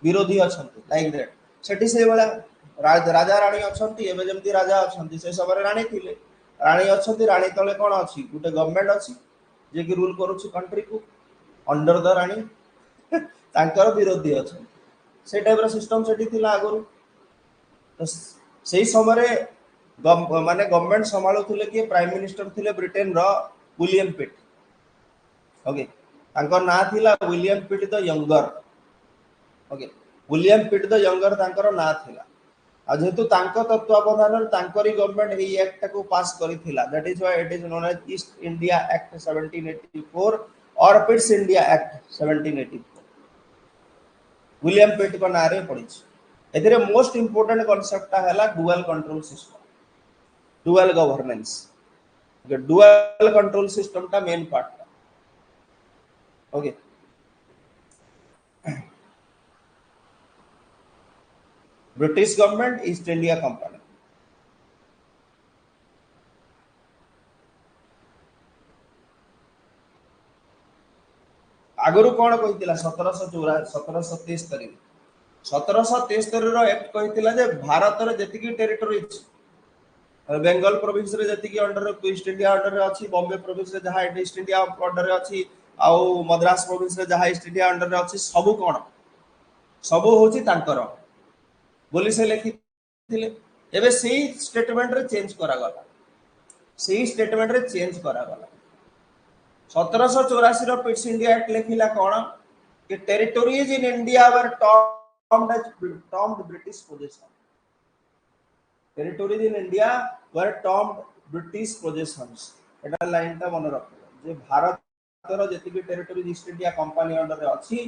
विरोधी अछि लाइक दैट सेठी सेही भलिया राजा रानी अछि एबे जेमति राजा अछि से समय रानी थिले रानी अछि रानी तळे कोन अछि गोटे गवर्नमेंट अछि जे कि रूल करूछि कंट्री को अंडर द रानी तांकर विरोधी अछि से टाइप रो सिस्टम सेठी थिला आगुरु तो सेही समय माने गवर्नमेंट संभाळुथिले कि प्राइम मिनिस्टर थिले ब्रिटेन रो विलियम पिट ओके तांकर ना थिला William Pitt the younger okay William Pitt the younger तांकर ना थिला आ जेतु तांको तत्वावधान तांकरी गवर्नमेंट ए एक्ट को पास करिथिला that is why it is known as East India act 1784 और Pitt's India act 1784 William Pitt को नारे पड़ी एथिरे मोस्ट इंपोर्टेंट कांसेप्ट हैला dual control system dual governance dual control system का main part okay British government East India Company आगुरु कौन कही 1773 1773 एक्ट कही भारत रे जतिकी टेरिटोरी बेंगल प्रोविंस रे जतिकी अंडर ईस्ट इंडिया अंडर अछि बॉम्बे प्रोविंस रे जहां ईस्ट इंडिया अंडर अछि आउ मद्रास प्रोविंस रे जहां ईस्ट इंडिया अंडर अछि सब कोन सब होची तांकर बोली से लिखि थिले एबे सेही स्टेटमेंट रे चेंज करा गला सेही स्टेटमेंट रे चेंज करा गला 1784 रो पिट्स इंडिया एक्ट लिखिला कोन कि territories in India were termed British position territories in India were termed British positions एटा लाइन ता मन रखो जे भारत रो जति territory East India Company under रे अछि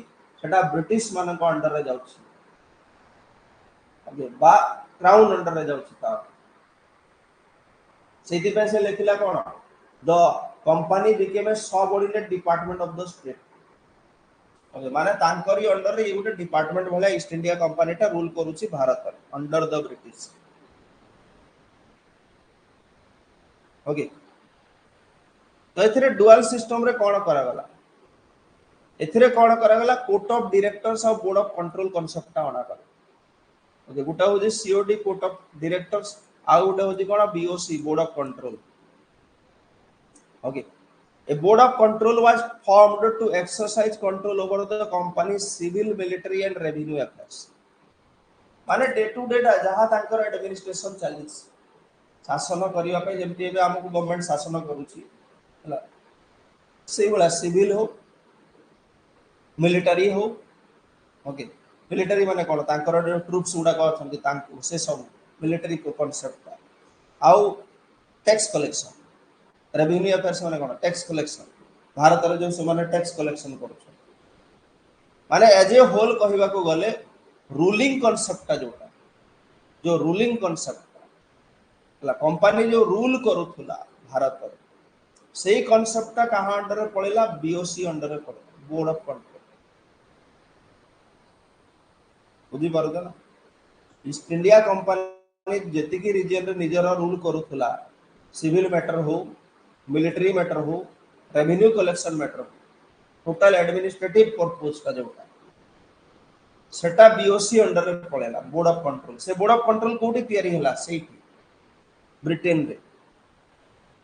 सेटा ब्रिटिश मान को अंडर रे जाउछि ओके बा क्राउन अंडर रे जाउछि ता सेति पे से लिखिला कोन the company became a subordinate department of the state okay माने तांकरी अंडर रे गोटे डिपार्टमेंट भला ईस्ट इंडिया कंपनी टा रूल करूछि भारत रे अंडर द ब्रिटिश ओके तो एथिरे डुअल सिस्टम रे कोन करा गला एथिरे कोन करा गला court of directors of board of control concept टा अना गला ओके गुटा हो जे सीओडी कोर्ट ऑफ डायरेक्टर्स आ गुटा हो जे कोन BOC board of control okay a board of control was formed to exercise control over the company's civil military and revenue affairs माने डे टू डे जहां तांकर एडमिनिस्ट्रेशन चली शासन करिया पे जेमति एबे हमकु गवर्नमेंट शासन करूची हला से वाला सिविल हो मिलिटरी हो ओके मिलिटरी माने कोन तांकर ट्रूप्स उडा को अछंती तांकु से सब मिलिटरी को कांसेप्ट आउ टैक्स कलेक्शन रेवेन्यू अफेयर्स माने कोन टैक्स कलेक्शन भारत रे जो से माने टैक्स कलेक्शन करू माने एज ए होल कहबा को गले रूलिंग कांसेप्ट जोटा जो रूलिंग कांसेप्ट हला कंपनी जो रूल करूथुला भारत रे सेही कांसेप्ट का कहां अंडर रे पड़िला बीओसी अंडर रे पड़िला बोर्ड ऑफ कंट्रोल बुझी पारुदा ना ईस्ट इंडिया कंपनी जति की रीजन रे निजर रूल करूथुला सिविल मैटर हो मिलिटरी मैटर हो revenue collection matter total administrative purpose का जोटा सेटा बीओसी अंडर रे पळेला बोर्ड ऑफ कंट्रोल से बोर्ड ऑफ कंट्रोल कोठी तयारी होला सेठी ब्रिटेन रे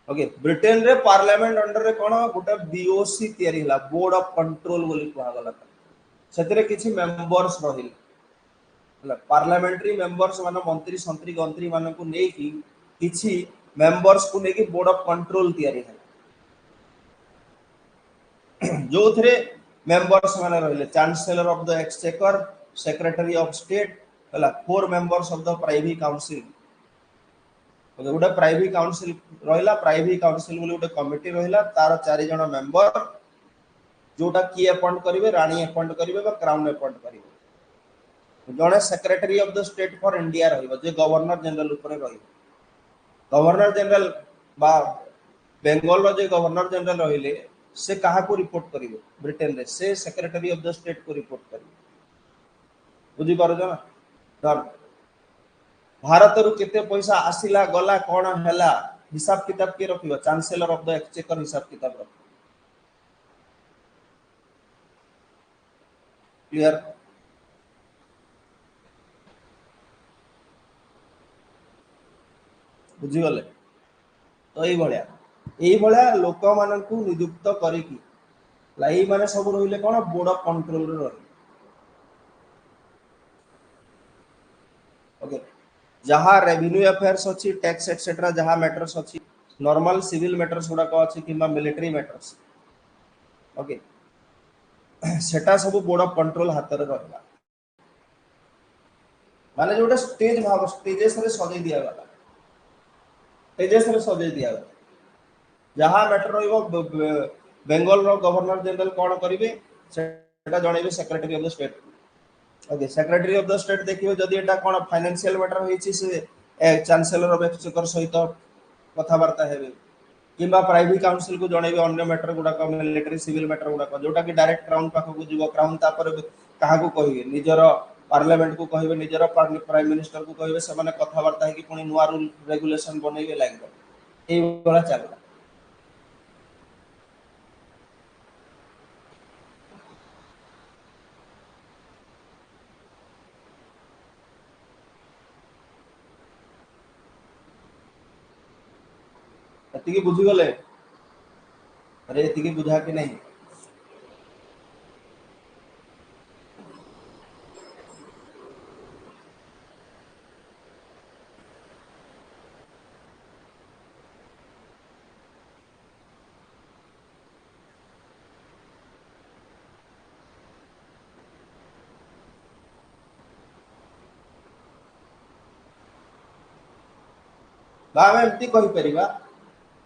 ओके ब्रिटेन रे पार्लियामेंट अंडर रे कोन गोटे बीओसी तयारी होला बोर्ड ऑफ कंट्रोल बोली कुहा गला सेतरे किछि मेंबर्स रहिल पार्लियामेंट्री मेंबर्स मान मंत्री संत्री गंत्री मान को नै कि किछि मेंबर्स को नै कि बोर्ड ऑफ कंट्रोल तयारी है जो थरे मेंबर्स माने रहिले chancellor of the exchequer secretary of state हला 4 members of the private counsel okay गोटे प्राइवेट काउंसिल रहिला प्राइवेट काउंसिल बोली गोटे कमिटी रहिला तार 4 जण मेंबर जोटा की अपॉइंट करिवे रानी अपॉइंट करिवे बा क्राउन अपॉइंट करिवे जणे secretary of the state for India रहिबो जे गवर्नर जनरल ऊपर रहिबो गवर्नर जनरल बा बेंगल रो जे गवर्नर जनरल रहिले से कहा को रिपोर्ट करिवे ब्रिटेन रे से सेक्रेटरी ऑफ द स्टेट को रिपोर्ट करिवे बुझी पारो ना डन भारत रु केते पैसा आसिला गला कोन हैला हिसाब किताब के रखिबो चांसलर ऑफ द एक्सचेकर हिसाब किताब रख क्लियर बुझी गले तो एई भलिया लोक मानन को नियुक्त करी की लाई माने सब रहिले कोन बोर्ड ऑफ कंट्रोल रे रही ओके जहाँ रेवेन्यू अफेयर्स अच्छी टैक्स एक्सेट्रा जहाँ मैटर्स अच्छी नॉर्मल सिविल मैटर्स गुड़ाक अच्छी कि मिलिटरी मैटर्स ओके सेटा सब बोर्ड ऑफ कंट्रोल हाथ में रहा माने जोटा स्टेज भाव स्टेजेस रे सजै दिया गला स्टेजेस रे सजै दिया गला जहाँ मैटर रहिबो बेंगल रो गवर्नर जनरल कोन करिवे सेटा जणैबे secretary of the state okay secretary of the state देखियो जदी एटा कोन फाइनेंशियल मैटर होईची से चांसलर ऑफ एक्सचेकर सहित कथा वार्ता हेबे किबा प्राइवेट काउंसिल को जणैबे अन्य मैटर गुडा का मिलिटरी सिविल मैटर गुडा का जोटा कि डायरेक्ट क्राउन पाख को जीवो क्राउन ता पर कहा को कहिबे निजर पार्लियामेंट को कहिबे निजर प्राइम मिनिस्टर को कहिबे से माने कथा वार्ता है कि पुनी नुवा रूल रेगुलेशन बनैबे लागबो एई बला चलला एतिकी बुझी गले अरे एतिकी बुझा कि नहीं बा हम एमती कहि परिबा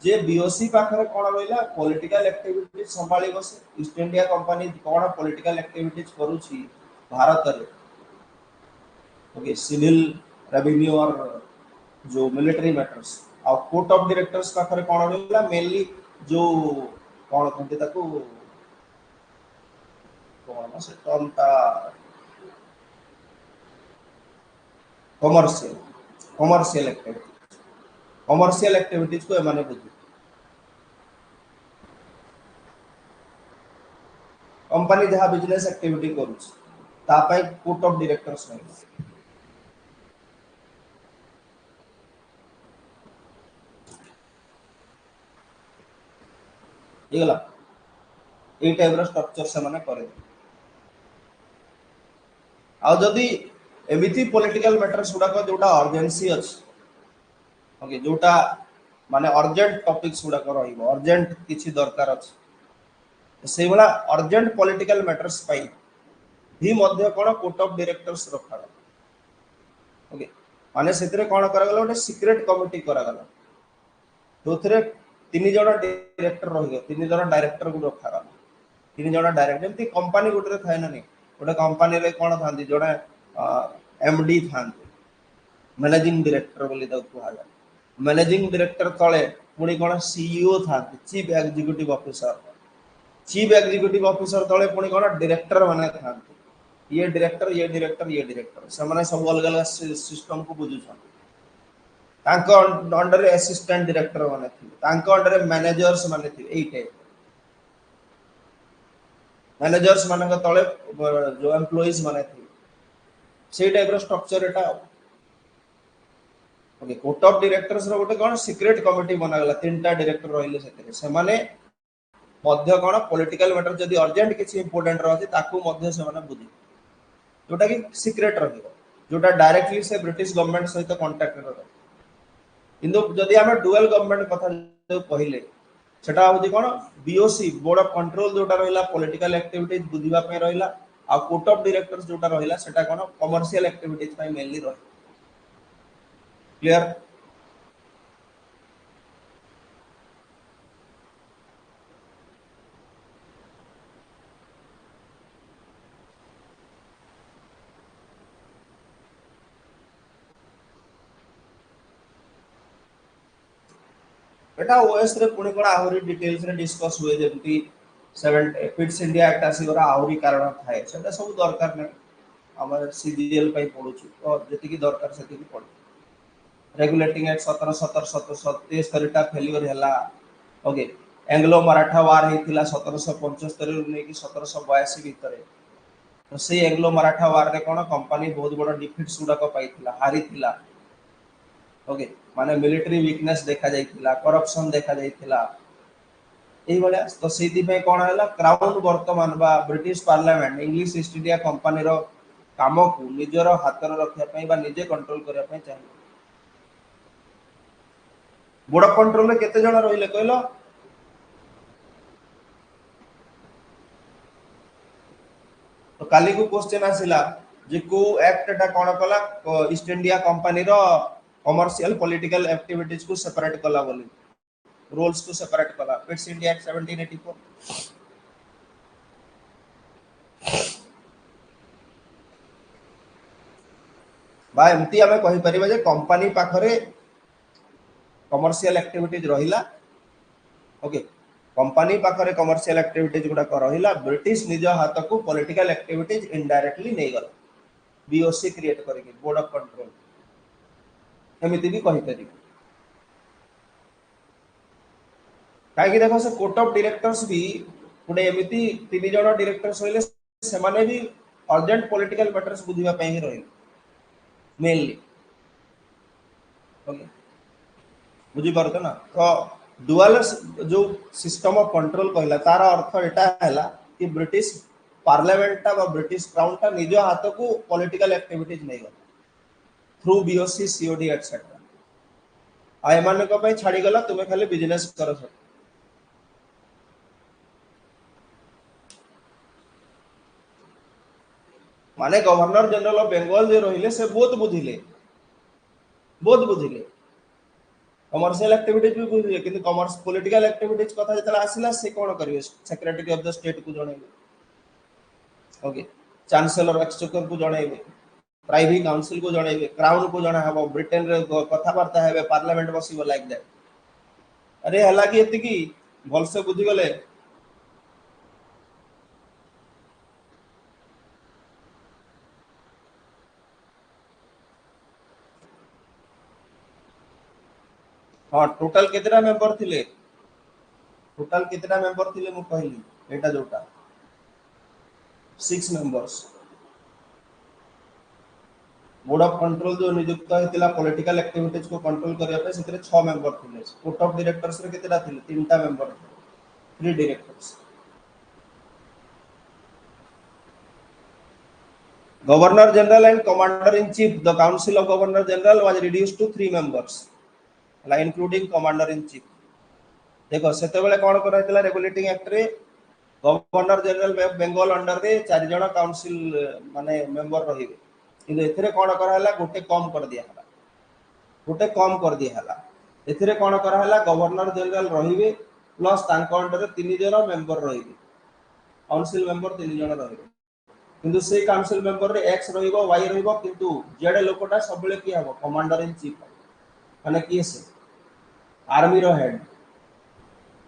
जे बीओसी पाखरे कोन रहिला पॉलिटिकल एक्टिविटी संभाली बस ईस्ट इंडिया कंपनी कोन पॉलिटिकल एक्टिविटीज करूची भारत रे ओके सिविल रेवेन्यू और जो मिलिटरी मैटर्स और कोर्ट ऑफ डायरेक्टर्स पाखरे कोन रहिला मेनली जो कोन कहते ताको कोन से टर्म ता कमर्शियल एक्टिविटीज को एमाने बुझी कंपनी जहाँ बिजनेस एक्टिविटी करूछ ता पई कोर्ट ऑफ डायरेक्टर्स नहीं येगला ए टाइप रो स्ट्रक्चर से माने करे आ जदी एमिति पॉलिटिकल मैटर्स गुडा को जोटा अर्जेंसी अछि ओके जोटा माने अर्जेंट टॉपिक्स गुडा को रहिबो अर्जेंट किछि दरकार अछि से वाला अर्जेंट पॉलिटिकल मैटर्स पाई भी मध्य कोन कोर्ट ऑफ डायरेक्टर्स रखा ओके माने सेतरे कोन करा गलो ओटे सीक्रेट कमिटी करा गलो दोथरे तीन जण डायरेक्टर रहिगो तीन जण डायरेक्टर गुड रखा गलो तीन जण डायरेक्टर एमती कंपनी गुड रे थाय ना नहीं गोटे कंपनी रे कोन थांदी जोडा एमडी थांदी मैनेजिंग डायरेक्टर बोली दा कुहा जा मैनेजिंग डायरेक्टर तले पुणी कोन सीईओ थांती चीफ एग्जीक्यूटिव ऑफिसर तले पुणी कोन डायरेक्टर माने थांती ये डायरेक्टर से माने सब अलग अलग सिस्टम को बुझु छन तांको अंडर असिस्टेंट डायरेक्टर माने थी तांको अंडर मैनेजर्स माने थी एई टाइप मैनेजर्स मान तले जो एम्प्लॉइज माने थे से type row structure Etah okay court of directors रो गोटे कोन सीक्रेट कमिटी बना गला तीनटा डायरेक्टर रहिले सेते से माने मध्य कोन पॉलिटिकल मैटर जदी अर्जेंट किछि इंपोर्टेंट रहथि ताकू मध्य से माने बुझी जोटा कि सीक्रेट रहिबो जोटा डायरेक्टली से ब्रिटिश गवर्नमेंट सहित कांटेक्ट रह किंतु जदी हमें डुअल गवर्नमेंट कथा जो कहिले सेटा होती कोन बीओसी बोर्ड ऑफ कंट्रोल जोटा रहिला पॉलिटिकल एक्टिविटीज बुझिबा पे रहिला आ कोर्ट ऑफ डायरेक्टर्स जोटा रहिला सेटा कोन कमर्शियल एक्टिविटीज पे मेनली रह क्लियर एटा ओएस रे पुणी कोन आहुरी डिटेल्स रे डिस्कस हुए जेमती 7 फिट्स इंडिया एक्ट आसी गरा आहुरी कारण थाए सेटा सब दरकार नै हमर सीजीएल पे पढुछु तो जति की दरकार सेति की पढ रेगुलेटिंग एक्ट 17 टा फेलियर हैला ओके एंग्लो मराठा वार हेतिला 1775 रु नै कि 1782 भीतर तो से एंग्लो मराठा वार रे कोन कंपनी बहुत बड़ डिफिट्स गुडा को पाइथिला हारी थिला ओके माने मिलिटरी वीकनेस देखा जाइथिला करप्शन देखा जाइथिला एई बडा तो सेति पे कोन हैला क्राउन वर्तमान बा British parliament English East India Company रो काम को निजर हाथ रे रखिया पई बा निजे कंट्रोल करिया पई चाहिए बोर्ड ऑफ कंट्रोल में केते जण रहिले कहलो तो काली को क्वेश्चन आसिला जे को एक्ट टा कोन कला ईस्ट इंडिया कंपनी रो कमर्शियल पॉलिटिकल एक्टिविटीज को सेपरेट कला बोली रोल्स को सेपरेट कला फिट्स इंडिया एक्ट 1784 बा एमती हमें कहि परिबा जे कंपनी पाखरे कमर्शियल एक्टिविटीज रहिला ओके कंपनी पाखरे कमर्शियल एक्टिविटीज गुडा को रहिला ब्रिटिश निज हाथ को पॉलिटिकल एक्टिविटीज इनडायरेक्टली नै गला बीओसी क्रिएट करके बोर्ड ऑफ कंट्रोल एमिति भी कहि परिबा काहे देखो से कोर्ट ऑफ डायरेक्टर्स भी गुडे एमिति तीन जण डायरेक्टर्स होइले से माने भी अर्जेंट पॉलिटिकल मैटर्स बुझिबा पे ही रहिल मेनली ओके बुझी पारत ना तो डुअल जो सिस्टम ऑफ कंट्रोल कहला तार अर्थ एटा हैला कि ब्रिटिश पार्लियामेंट ता ब्रिटिश क्राउन ता निज हाथ को पॉलिटिकल एक्टिविटीज नै गला थ्रू बीओसी सीओडी एटसेट्रा आ एमाने को पे छाडी गला तुमे खाली बिजनेस करो सब माने गवर्नर जनरल ऑफ बंगाल जे रहिले से बहुत बुझिले कमर्शियल एक्टिविटीज भी बुझिले किंतु कमर्स पॉलिटिकल एक्टिविटीज कथा जतला आसिला से कोन करिवे सेक्रेटरी ऑफ द स्टेट को जणेबे ओके चांसलर एक्सचेकर को जणेबे प्राइवेट काउंसिल को जणेबे क्राउन को जणा हबो ब्रिटेन रे कथा वार्ता हेबे पार्लियामेंट बसिबो लाइक दैट अरे हला कि एति की भल से बुझी गले हां टोटल केतेटा मेंबर थिले मु कहली एटा जोटा 6 मेंबर्स बोर्ड ऑफ कंट्रोल जो नियुक्त हेतिला पॉलिटिकल एक्टिविटीज को कंट्रोल करिया पे सेतरे 6 मेंबर थिले कोर्ट ऑफ डायरेक्टर्स रे केतेटा थिले तीनटा member 3 directors governor general and commander in chief the council of governor general was reduced to 3 members ला इंक्लूडिंग कमांडर इन चीफ देखो सेते बेले कोन करा हेतिला रेगुलेटिंग एक्ट रे गवर्नर जनरल बंगाल अंडर रे 4 जण काउंसिल माने मेंबर रहिबे किंतु एथिरे कोन करा हला गोटे कम कर दिया हला एथिरे कोन करा हला गवर्नर जनरल रहिबे प्लस तांको अंडर रे 3 जण मेंबर रहिबे काउंसिल मेंबर 3 जण रहिबे किंतु से काउंसिल मेंबर रे एक्स रहिबो वाई रहिबो किंतु जेडे लोकटा सबले की हबो कमांडर इन चीफ माने की से आर्मी रो हेड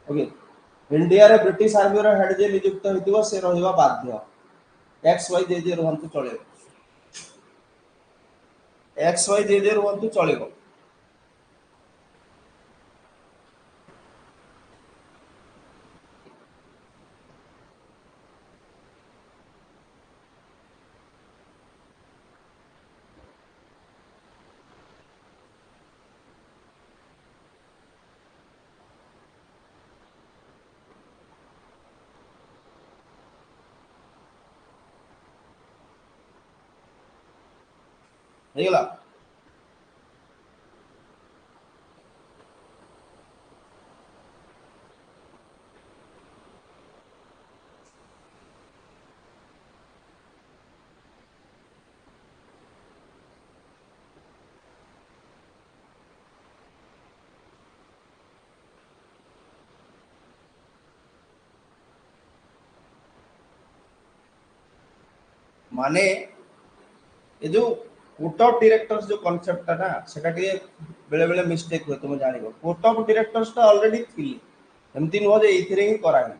ओके इंडिया रे ब्रिटिश आर्मी रो हेड जे नियुक्त होइतिबो से रहिबा बाध्य एक्स वाई जे रहंतु चलेबो एक्स वाई जे रहंतु चलेबो ହେଇଗଲା। माने ये जो कोर्ट ऑफ डायरेक्टर्स जो कांसेप्ट था ना सेटा के बेले बेले मिस्टेक हुए तुम जानिबो। कोर्ट ऑफ डायरेक्टर्स ता ऑलरेडी थिले एमती नो जे एथिरे ही करा है।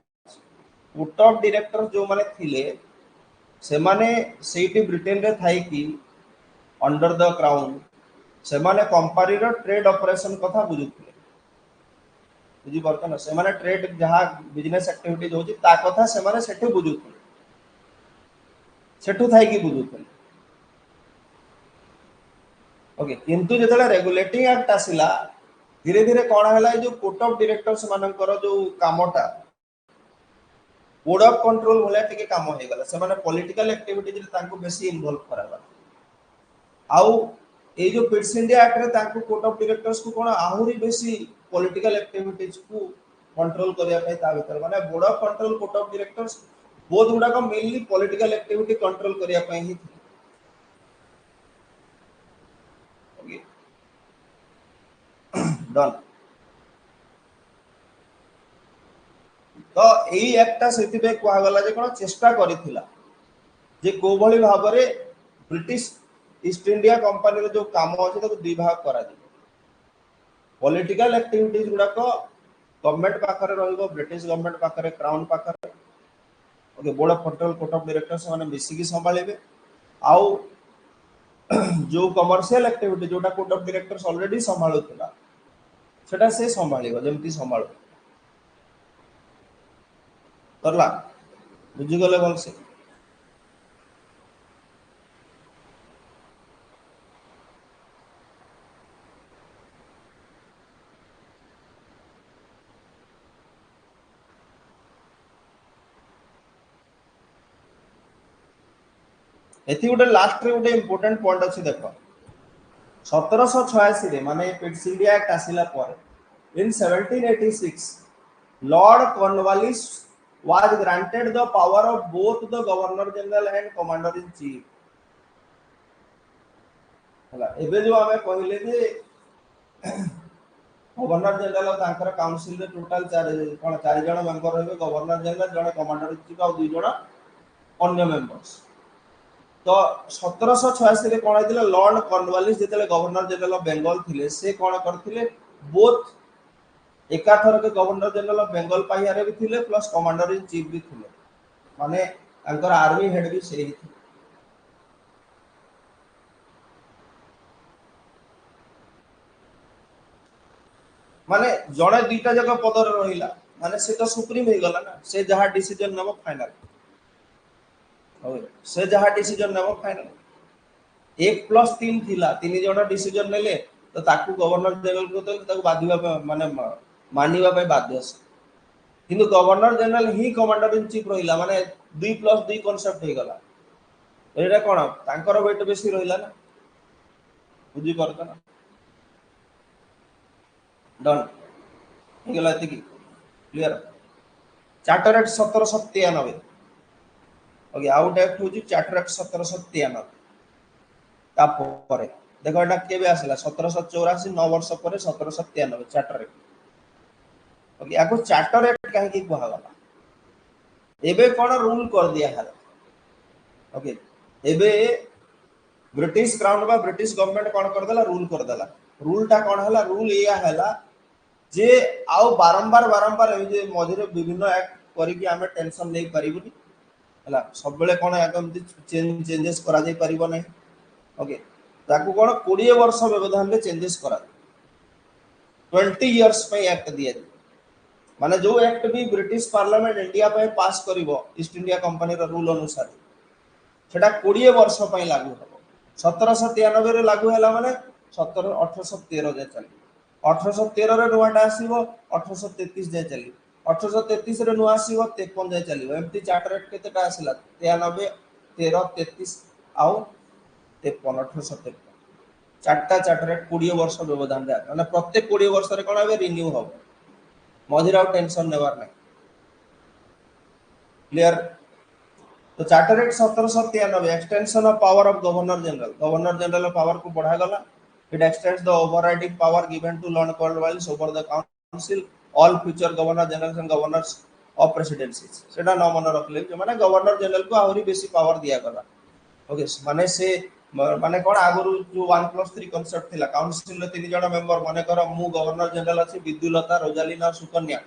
कोर्ट ऑफ डायरेक्टर्स जो माने थिले से माने सेठी ब्रिटेन रे थाई कि अंडर द क्राउन से माने कंपनी रो ट्रेड ऑपरेशन कथा बुझुथिले। बुझी परत ना से माने ट्रेड जहां बिजनेस एक्टिविटीज होची ता कथा से माने सेठी बुझुथिले। सेठु थाई कि बुझुथिले। ओके किंतु जेतले रेगुलेटिंग एक्ट आसिला धीरे धीरे कौन है जो कोर्ट ऑफ डायरेक्टर्स मानकर जो कामटा बोर्ड ऑफ कंट्रोल भले टिके काम हो गला से माने पॉलिटिकल एक्टिविटीज रे तांको बेसी इन्वॉल्व कराला। आउ ए जो पिट्स इंडिया एक्ट रे तांको कोर्ट ऑफ डायरेक्टर्स को कोन आहुरी बेसी पॉलिटिकल एक्टिविटीज को कंट्रोल करिया पय ता भीतर माने board of control court of directors बहुत गुडा को मेनली पॉलिटिकल एक्टिविटी कंट्रोल करिया पय ही ओके डन। तो यही एक्टा से कहगला कौन चेष्टा करिथिला जे को भली भाबरे ब्रिटिश ईस्ट इंडिया कंपनी रो जो काम अछि ताको दुई भाग करा दिबो। पॉलिटिकल एक्टिविटीज गुडा को गवर्नमेंट पाखरे रहइबो ब्रिटिश गवर्नमेंट पाखरे क्राउन पाखरे okay board of control court of directors माने मिसी की संभाळिबे। आउ जो कमर्शियल एक्टिविटी जोटा कोर्ट ऑफ डायरेक्टर्स ऑलरेडी संभाळुथिला सेटा से संभाळिबो जेमति संभाळो करला बुझी गले भल से। एथि गोटे लास्ट रे गोटे इंपोर्टेंट पॉइंट अछि देखो 1786 रे माने पिट्स इंडिया एक्ट आसिला पर इन 1786 Lord Cornwallis was granted the power of both the governor general and commander in chief। हला एबे जो हमें कहले जे गवर्नर जनरल तांकर काउंसिल रे टोटल 4 जण मेंबर रहबे गवर्नर जनरल जण कमांडर इन चीफ और 2 जण अन्य मेंबर्स। तो 1786 रे कोन आइतिला लॉर्ड कॉर्नवालिस जेतले गवर्नर जनरल ऑफ बंगाल थिले से कोन करथिले बोथ एकाथर के गवर्नर जनरल ऑफ बंगाल पाहियारे भी थिले प्लस कमांडर इन चीफ भी थिले माने अंकर आर्मी हेड भी सेही थिले। माने जणे दुईटा जगह पदर रहिला माने से तो सुप्रीम हे गला ना से जहा डिसीजन नबो फाइनल ओके से जहा डिसीजन नबो फाइनल 1+3 थिला 3 जण डिसीजन नेले तो ताकू गवर्नर जनरल को तो ताकू बाधिबा माने मानिबा पय बाध्य से किंतु governor general he commander in chief रहिला माने 2+2 कांसेप्ट हे गला एटा कोन तांकर वेट बेसी रहिला ना बुझी परत ना डन हे गला एति clear. Charter act 1793 okay out act होची चार्टर एक्ट 1793 तापर देखो एटा केबे आसला 1784 9 वर्ष पर 1793 चार्टर एक्ट ओके आको चार्टर एक्ट काहे की कहला एबे कोन रूल कर दिया है ओके एबे ब्रिटिश क्राउन बा ब्रिटिश गवर्नमेंट कोन कर देला रूल कर देला रूलटा कोन हला रूल एया हला जे आउ बारंबार बारंबार ए जे मझिरे विभिन्न एक्ट करी कि हमें टेंशन नै परिबुनी हला सब बेले कोन एकदम चेंजेस करा जाई परिबो नै ओके ताकू कोन 20 वर्ष व्यवधान में चेंजेस करा 20 इयर्स पे एक्ट दिया माने जो एक्ट भी ब्रिटिश पार्लियामेंट इंडिया पे पास करिवो ईस्ट इंडिया कंपनी रो रूल अनुसार सेटा 20 वर्ष पे लागू हो 1793 रे लागू हैला माने 1813 जे चली 1813 रे नुआटा आसीबो 1833 जे चली 1833 रे नुआ आसीबो 53 जे चली एमती चार्टर एक्ट केतेटा आसिला 93 13 33 आउ 53 1853 चार्टा चार्टरेट 20 वर्ष व्यवधान दे माने प्रत्येक 20 वर्ष रे कोन हे रिन्यू हो मझिर आउ टेंशन नेबार नै क्लियर तो charter act 1793 extension of power of governor general power को बढ़ा गला it extends the overriding power given to Lord Cornwallis over the council all future governor general and governors of presidencies सेटा न मन रखले माने गवर्नर जनरल को आहुरी बेसी पावर दिया गला ओके माने से माने कोन आगुरु जो 1+3 कांसेप्ट थिला काउंसिल रे तीन जण मेंबर माने कर मु गवर्नर जनरल अछि विद्युलता रोजालिना सुकन्या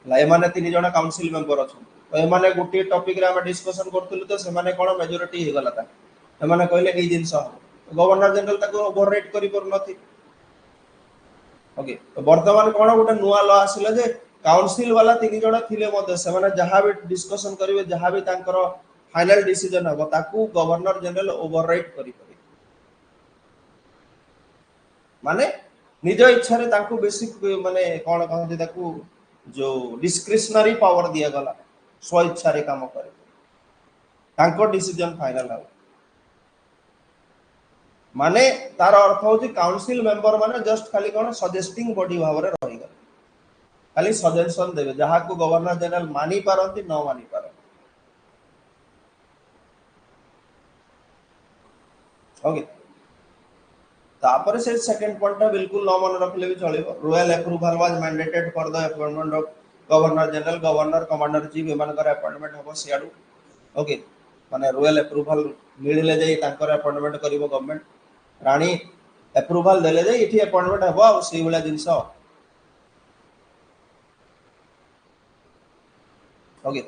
ला माने तीन जण काउंसिल मेंबर अछि तो एमाने गोटे टॉपिक रे हम डिस्कशन करथुलु तो से माने कोन मेजॉरिटी हे गला ता एमाने कहले एई जिंस गवर्नर जनरल ताको ओवरराइड करि पर नथि ओके तो वर्तमान कोन गोटे नुवा लॉ आसिला जे काउंसिल वाला तीन जण थिले मते से माने जहां भी डिस्कशन करिवे जहां भी तांकर फाइनल डिसीजन हो ताकू गवर्नर जनरल ओवरराइड करि पारे माने निज इच्छा रे ताकू बेसिक माने कोन कहते ताकू जो डिस्क्रिशनरी पावर दिया गला स्व इच्छा रे काम करे तांको डिसीजन फाइनल हो माने तार अर्थ होची काउंसिल मेंबर माने जस्ट खाली कोन सजेस्टिंग बॉडी भाव रे रहि गले खाली सजेशन देबे जहा को गवर्नर जनरल मानी पारंती न मानी पारंती ओके तापर से सेकंड पॉइंट बिल्कुल न मन रखले भी चलिबो royal approval was mandated for the appointment of governor general governor commander chief एमान कर अपॉइंटमेंट हो सियाडू ओके माने रॉयल अप्रूवल मिलले जाई तांकर अपॉइंटमेंट करिवो गवर्नमेंट रानी अप्रूवल देले जाई इठी अपॉइंटमेंट हबो आ सेही वाला जिंस ओके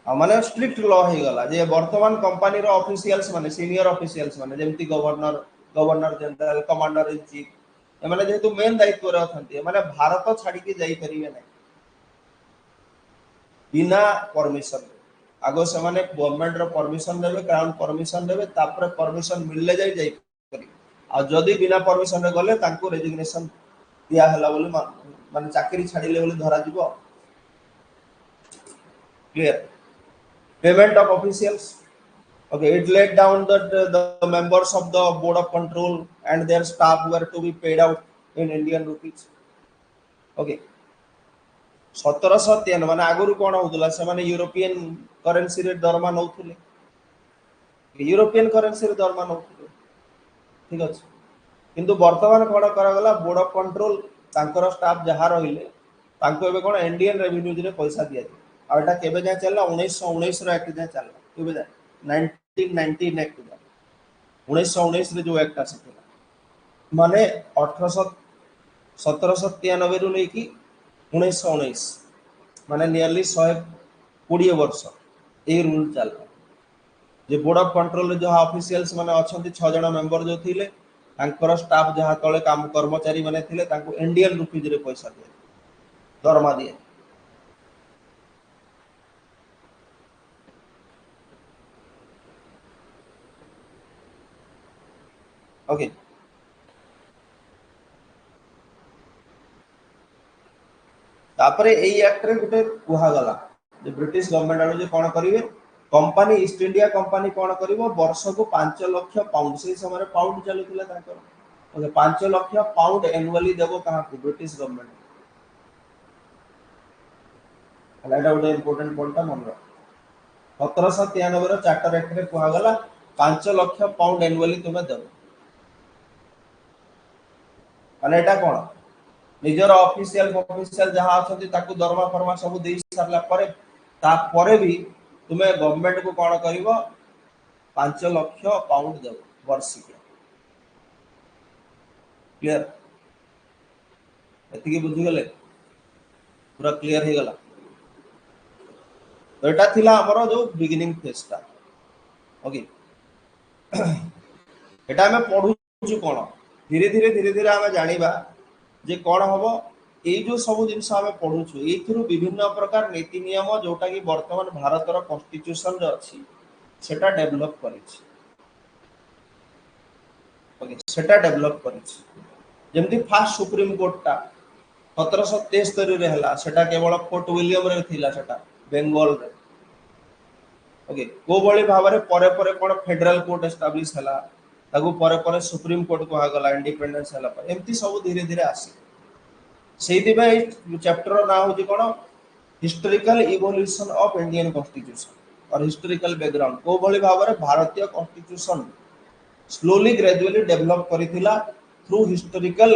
माने स्ट्रिक्ट लॉ हे गला जे वर्तमान कंपनी रो ऑफिशियल्स माने सीनियर ऑफिशियल्स माने जेमती governor general commander in chief एमाने जेतु मेन दायित्व रे अथंती माने भारत छाडी के जाई परिबे नै बिना परमिशन आगो से माने गवर्नमेंट रो परमिशन देबे क्राउन परमिशन देबे तापर परमिशन मिलले जाई करी आ जदी बिना परमिशन रे गले तांको रेजिग्नेशन दिया हला बोली माने चाकरी छाडीले बोली धरा जीवो clear payment of officials okay it laid down that the members of the board of control and their staff were to be paid out in Indian rupees okay 1793 माने आगुरु कोन होतला से माने यूरोपियन करेंसी रे दरमा नउथले यूरोपियन करेंसी रे दरमा नउथले ठीक अछि किंतु वर्तमान कोन करा गला बोर्ड ऑफ कंट्रोल तांकर स्टाफ जहा रहिले तांको एबे कोन इंडियन रेवेन्यू रे पैसा दिया आ एटा केबे जा चलला 1919 रो एक्ट जा चलला केबे जा 1919 एक्ट जा 1919 रे जो एक्ट आसीला माने 1793 रु नै की 1919 माने नियरली 120 वर्ष ए रूल चलला जे बोर्ड ऑफ कंट्रोल जो ऑफिशियल्स माने अछंती 6 जण मेंबर जो थिले तांकर स्टाफ जहा तळे काम कर्मचारी माने थिले तांको इंडियन रुपीज रे पैसा दिए दरमा दिए ओके तापरे एई एक्ट रे गुटे कुहा गला जे ब्रिटिश गवर्नमेंट आलो जे कोन करिवे कंपनी ईस्ट इंडिया कंपनी कोन करिवो वर्ष को 5 लाख पाउंड से समय पाउंड चलुतिला ताकर ओके 5 लाख पाउंड एनुअली देबो कहा को ब्रिटिश गवर्नमेंट हलाडा उडे इंपोर्टेंट पॉइंट मन रख 1793 रो चार्टर एक्ट रे कुहा गला 5 लाख पाउंड एनुअली तुमे देबो माने एटा कोन निजर ऑफिशियल जहां अछंती ताकू दरमा फरमा सब देई सरला परे ता परे भी तुमे गवर्नमेंट को कोन करिवो 5 लाख पाउंड देबो वर्षिक क्लियर एतिकी बुझी गले पूरा क्लियर हे गला तो एटा थिला हमरो जो बिगिनिंग फेज ता ओके एटा हमें पढु छु कोन धीरे धीरे हमें जानिबा जे कोन हबो ए जो सब जिंस हमें पढु छु एथिरु विभिन्न प्रकार नीति नियम जोटा कि वर्तमान भारत रो कॉन्स्टिट्यूशन रे अछि सेटा डेवलप करिछि ओके सेटा डेवलप करिछि जेमति फर्स्ट सुप्रीम कोर्ट ता 1773 रे हला सेटा केवल फोर्ट विलियम रे थिला सेटा बंगाल रे ओके को बळी भाबरे परे परे कोन फेडरल कोर्ट एस्टाब्लिश हला ताकू परे परे सुप्रीम कोर्ट को आगला इंडिपेंडेंस हला पर एमती सब धीरे धीरे आसी सेति भाई चैप्टर ना होची कोन historical evolution of Indian constitution और हिस्टोरिकल बैकग्राउंड को बळी भाबरे भारतीय कॉन्स्टिट्यूशन स्लोली ग्रेजुअली डेवलप करिथिला through historical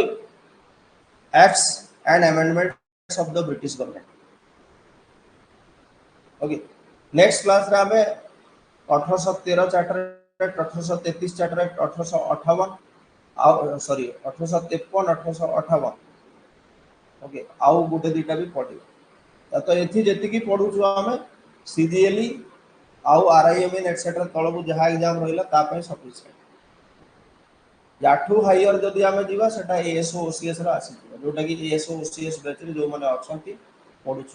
acts and amendments of the British government okay next class रे हमें 1813 charter act 1833 charter act 1858 sorry 1853 1858 okay आउ गुटे दिटा भी पढ़ियो तो एथि जेति की पढु छु हमें सीजीएलई आउ आरआईएमएन एटसेट्रा तळबु जहा एग्जाम रहिला ता पय सफिशिएंट याठू हायर जदि आमे जीवा सेटा एएसओ ओसीएस रा आसी जोटा कि एएसओ ओसीएस बैच रे जो माने अछंती पढु छ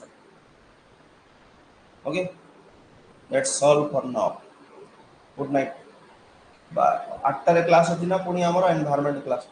okay that's all for now good night bye 8 रे क्लास अछि ना पुनी हमर एनवायरनमेंट क्लास